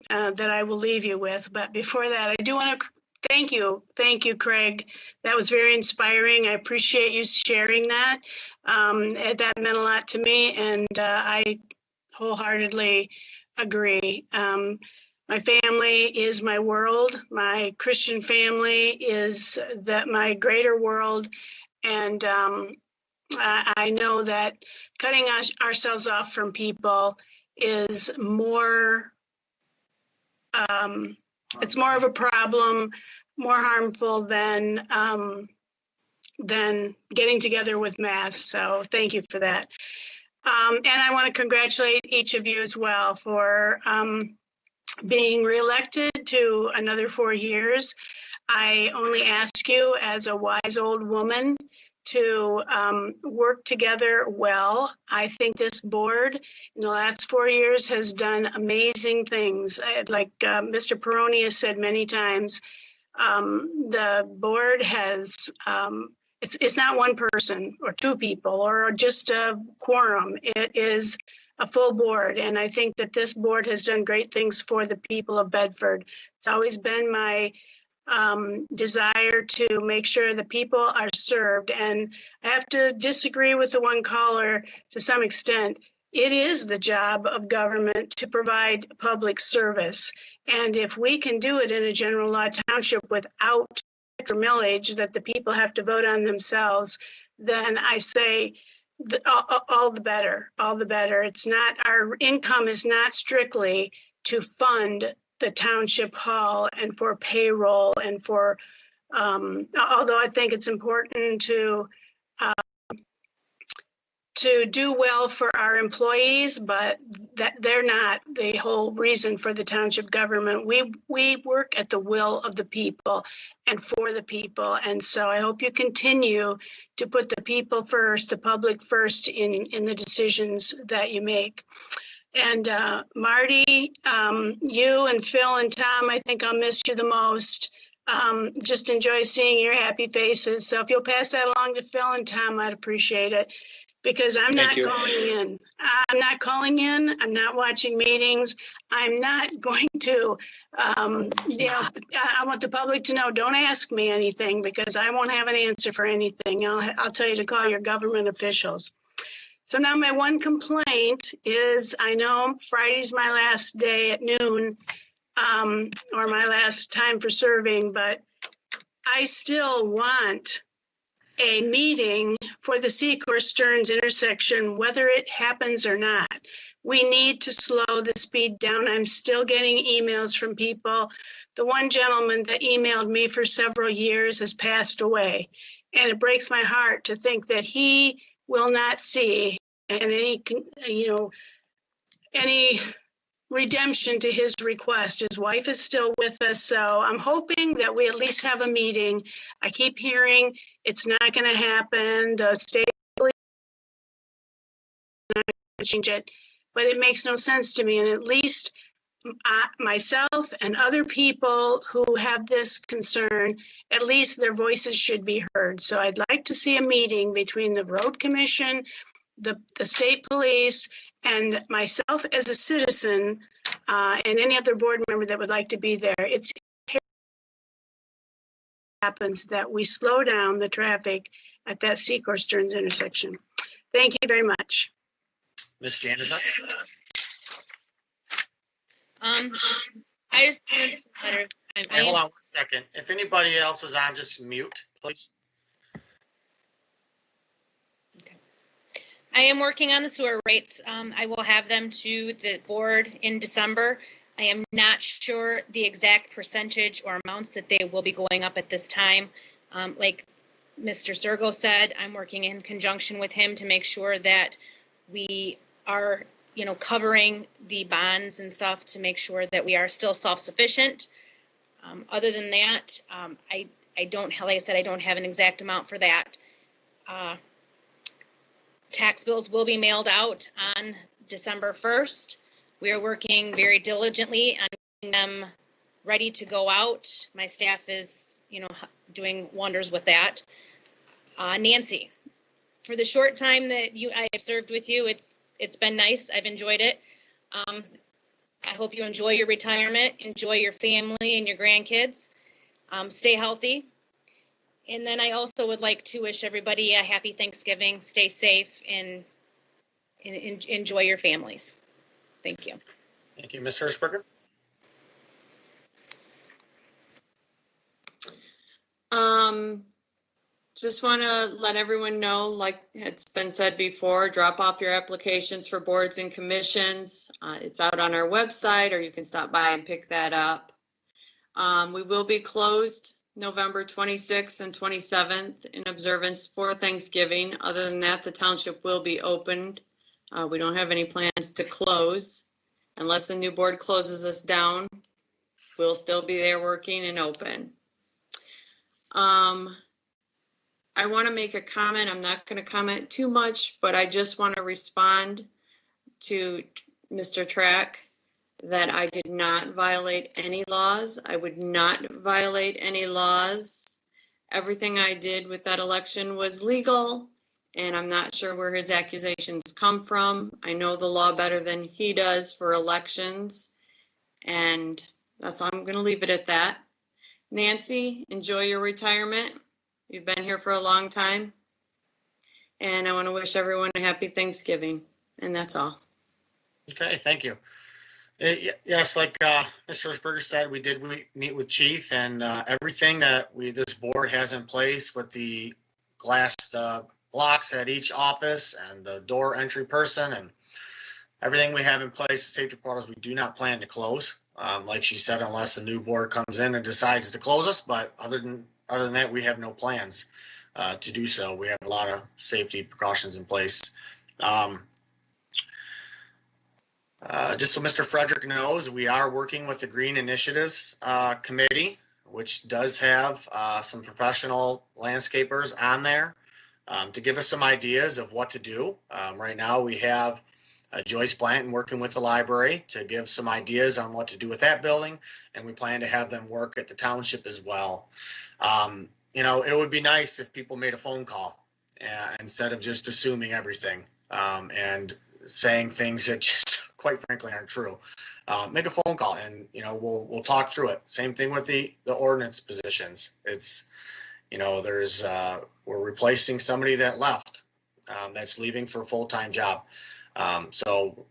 that I will leave you with. But before that, I do want to thank you, Craig. That was very inspiring. I appreciate you sharing that. That meant a lot to me, and I wholeheartedly agree. My family is my world. My Christian family is my greater world, and I know that cutting ourselves off from people is more. It's more of a problem, more harmful than getting together with mass. So thank you for that. And I want to congratulate each of you as well for being reelected to another 4 years. I only ask you as a wise old woman to work together well. I think this board in the last 4 years has done amazing things. Like Mr. Peroni has said many times, the board has, it's not one person or two people or just a quorum. It is a full board. And I think that this board has done great things for the people of Bedford. It's always been my desire to make sure the people are served. And I have to disagree with the one caller to some extent. It is the job of government to provide public service. And if we can do it in a general law township without extra millage that the people have to vote on themselves, then I say all the better, all the better. It's not, our income is not strictly to fund the township hall and for payroll and for, although I think it's important to do well for our employees, but that they're not the whole reason for the township government. We work at the will of the people and for the people. And so I hope you continue to put the people first, the public first in the decisions that you make. And Marty, you and Phil and Tom, I think I'll miss you the most. Just enjoy seeing your happy faces. So if you'll pass that along to Phil and Tom, I'd appreciate it. Because I'm not calling in. I'm not calling in. I'm not watching meetings. I'm not going to, I want the public to know, don't ask me anything because I won't have an answer for anything. I'll tell you to call your government officials. So now my one complaint is, I know Friday's my last day at noon, or my last time for serving, but I still want a meeting for the Secor Stearns intersection, whether it happens or not. We need to slow the speed down. I'm still getting emails from people. The one gentleman that emailed me for several years has passed away. And it breaks my heart to think that he will not see any redemption to his request. His wife is still with us, so I'm hoping that we at least have a meeting. I keep hearing it's not going to happen. The state is not going to change it, but it makes no sense to me. And at least myself and other people who have this concern, at least their voices should be heard. So I'd like to see a meeting between the road commission, the state police, and myself as a citizen, and any other board member that would like to be there. It's happens that we slow down the traffic at that Secor Stearns intersection. Thank you very much. Ms. Janderson? I just wanted to letter. Hey, hold on 1 second. If anybody else is on, just mute, please. I am working on the sewer rates. I will have them to the board in December. I am not sure the exact percentage or amounts that they will be going up at this time. Like Mr. Sergo said, I'm working in conjunction with him to make sure that we are covering the bonds and stuff to make sure that we are still self-sufficient. Other than that, I don't, like I said, I don't have an exact amount for that. Tax bills will be mailed out on December 1st. We are working very diligently on getting them ready to go out. My staff is, doing wonders with that. Nancy, for the short time that I have served with you, it's been nice. I've enjoyed it. I hope you enjoy your retirement, enjoy your family and your grandkids. Stay healthy. And then I also would like to wish everybody a happy Thanksgiving. Stay safe and enjoy your families. Thank you. Thank you, Ms. Hirschberger. Just want to let everyone know, like it's been said before, drop off your applications for boards and commissions. It's out on our website, or you can stop by and pick that up. We will be closed November 26th and 27th in observance for Thanksgiving. Other than that, the township will be opened. We don't have any plans to close. Unless the new board closes us down, we'll still be there working and open. I want to make a comment. I'm not going to comment too much, but I just want to respond to Mr. Track that I did not violate any laws. I would not violate any laws. Everything I did with that election was legal, and I'm not sure where his accusations come from. I know the law better than he does for elections, and that's all. I'm going to leave it at that. Nancy, enjoy your retirement. You've been here for a long time, and I want to wish everyone a happy Thanksgiving, and that's all. Okay, thank you. Yes, like Mr. Hirschberger said, we did meet with Chief, and everything that this board has in place with the glass blocks at each office and the door entry person and everything we have in place, the safety protocols, we do not plan to close. Like she said, unless a new board comes in and decides to close us, but other than that, we have no plans to do so. We have a lot of safety precautions in place. Just so Mr. Frederick knows, we are working with the Green Initiatives Committee, which does have some professional landscapers on there to give us some ideas of what to do. Right now, we have Joyce Blanton working with the library to give some ideas on what to do with that building, and we plan to have them work at the township as well. It would be nice if people made a phone call instead of just assuming everything and saying things that just, quite frankly, aren't true. Make a phone call, and we'll talk through it. Same thing with the ordinance positions. It's we're replacing somebody that left that's leaving for a full-time job. So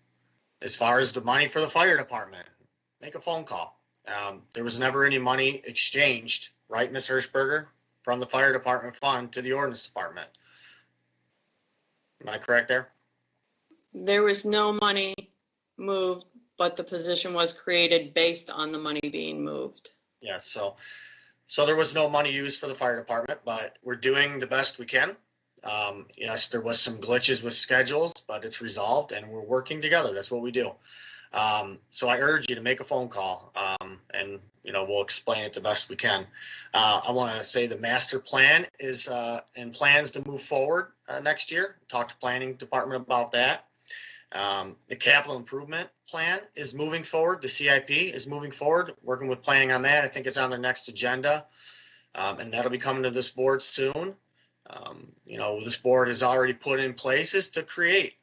as far as the money for the fire department, make a phone call. There was never any money exchanged, right, Ms. Hirschberger, from the fire department fund to the ordinance department. Am I correct there? There was no money moved, but the position was created based on the money being moved. Yeah, so there was no money used for the fire department, but we're doing the best we can. Yes, there was some glitches with schedules, but it's resolved and we're working together. That's what we do. So I urge you to make a phone call and we'll explain it the best we can. I want to say the master plan is in plans to move forward next year. Talk to planning department about that. The capital improvement plan is moving forward. The CIP is moving forward, working with planning on that. I think it's on the next agenda, and that'll be coming to this board soon. This board has already put in places to create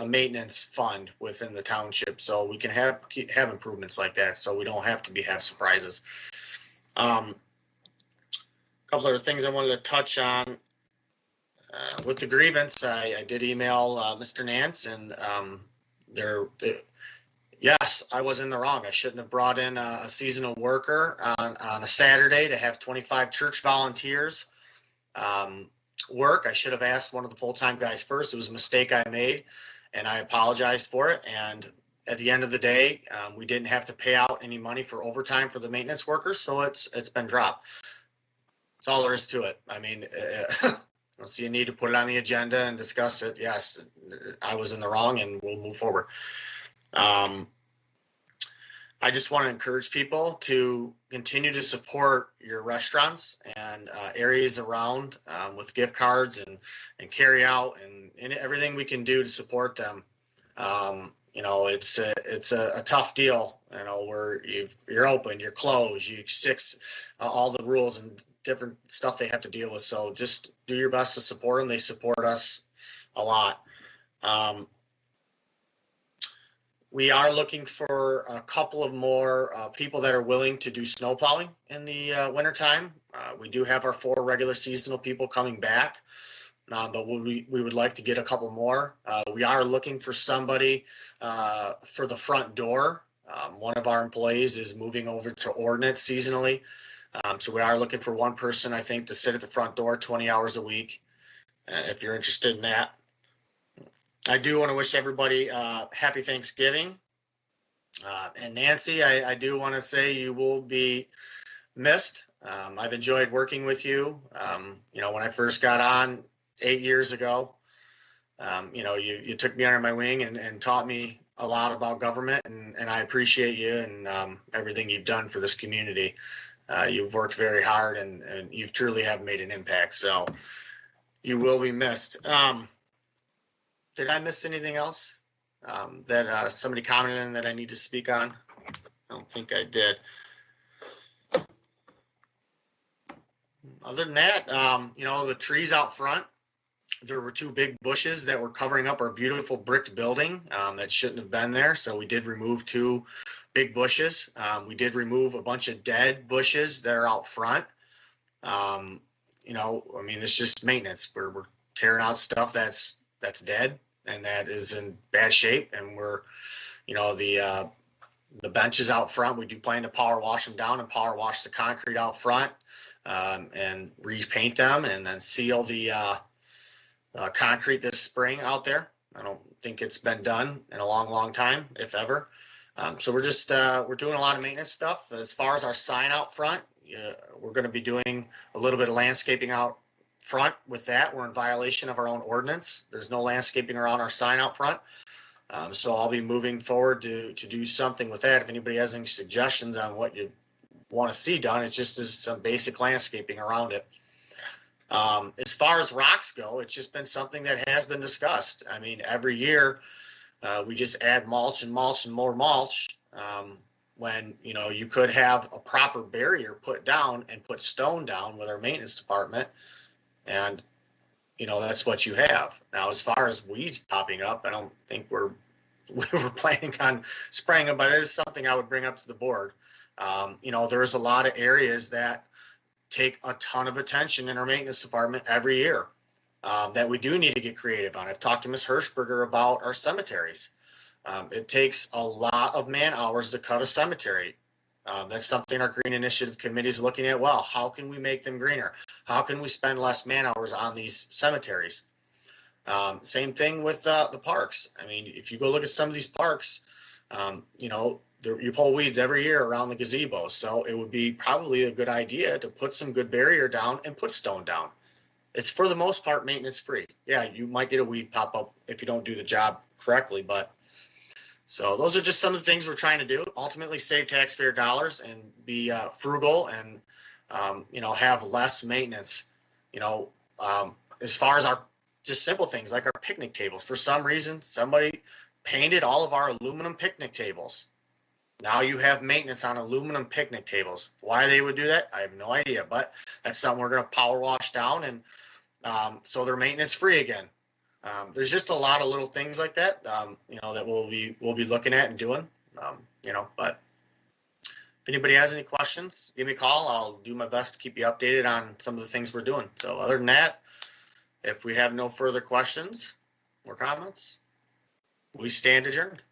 a maintenance fund within the township, so we can have improvements like that, so we don't have to have surprises. A couple other things I wanted to touch on. With the grievance, I did email Mr. Nance, and yes, I was in the wrong. I shouldn't have brought in a seasonal worker on a Saturday to have 25 church volunteers work. I should have asked one of the full-time guys first. It was a mistake I made, and I apologized for it. And at the end of the day, we didn't have to pay out any money for overtime for the maintenance workers, so it's been dropped. That's all there is to it. I mean, don't see a need to put it on the agenda and discuss it. Yes, I was in the wrong and we'll move forward. I just want to encourage people to continue to support your restaurants and areas around with gift cards and carry out and everything we can do to support them. You know, it's a tough deal, you know, where you're open, you're closed, you six all the rules and different stuff they have to deal with. So just do your best to support them. They support us a lot. We are looking for a couple of more people that are willing to do snow plowing in the wintertime. We do have our 4 regular seasonal people coming back, but we would like to get a couple more. We are looking for somebody for the front door. One of our employees is moving over to ordnance seasonally. So we are looking for one person, I think, to sit at the front door 20 hours a week, if you're interested in that. I do want to wish everybody happy Thanksgiving. And Nancy, I do want to say you will be missed. I've enjoyed working with you. You know, when I first got on 8 years ago, you know, you took me under my wing and taught me a lot about government, and I appreciate you and everything you've done for this community. You've worked very hard and you've truly have made an impact. So you will be missed. Did I miss anything else that somebody commented on that I need to speak on? I don't think I did. Other than that, you know, the trees out front, there were 2 big bushes that were covering up our beautiful brick building that shouldn't have been there. So we did remove 2 big bushes. We did remove a bunch of dead bushes that are out front. You know, I mean, it's just maintenance. We're tearing out stuff that's dead and that is in bad shape. And we're, you know, the benches out front, we do plan to power wash them down and power wash the concrete out front and repaint them and then seal the concrete this spring out there. I don't think it's been done in a long time, if ever. So we're just, we're doing a lot of maintenance stuff. As far as our sign out front, we're going to be doing a little bit of landscaping out front with that. We're in violation of our own ordinance. There's no landscaping around our sign out front. So I'll be moving forward to do something with that. If anybody has any suggestions on what you want to see done, it's just some basic landscaping around it. As far as rocks go, it's just been something that has been discussed. I mean, every year we just add mulch and more mulch. When, you know, you could have a proper barrier put down and put stone down with our maintenance department. And, you know, that's what you have. Now, as far as weeds popping up, I don't think we were planning on spraying them, but it is something I would bring up to the board. You know, there's a lot of areas that take a ton of attention in our maintenance department every year that we do need to get creative on. I've talked to Ms. Hirschberger about our cemeteries. It takes a lot of man hours to cut a cemetery. That's something our Green Initiative Committee is looking at. Well, how can we make them greener? How can we spend less man hours on these cemeteries? Same thing with the parks. I mean, if you go look at some of these parks, you know, you pull weeds every year around the gazebo. So it would be probably a good idea to put some good barrier down and put stone down. It's for the most part maintenance free. Yeah, you might get a weed pop up if you don't do the job correctly, but so those are just some of the things we're trying to do. Ultimately save taxpayer dollars and be frugal and, you know, have less maintenance, you know, as far as our just simple things like our picnic tables. For some reason, somebody painted all of our aluminum picnic tables. Now you have maintenance on aluminum picnic tables. Why they would do that, I have no idea, but that's something we're going to power wash down and so they're maintenance free again. There's just a lot of little things like that, you know, that we'll be looking at and doing, you know, but if anybody has any questions, give me a call. I'll do my best to keep you updated on some of the things we're doing. So other than that, if we have no further questions or comments, we stand adjourned.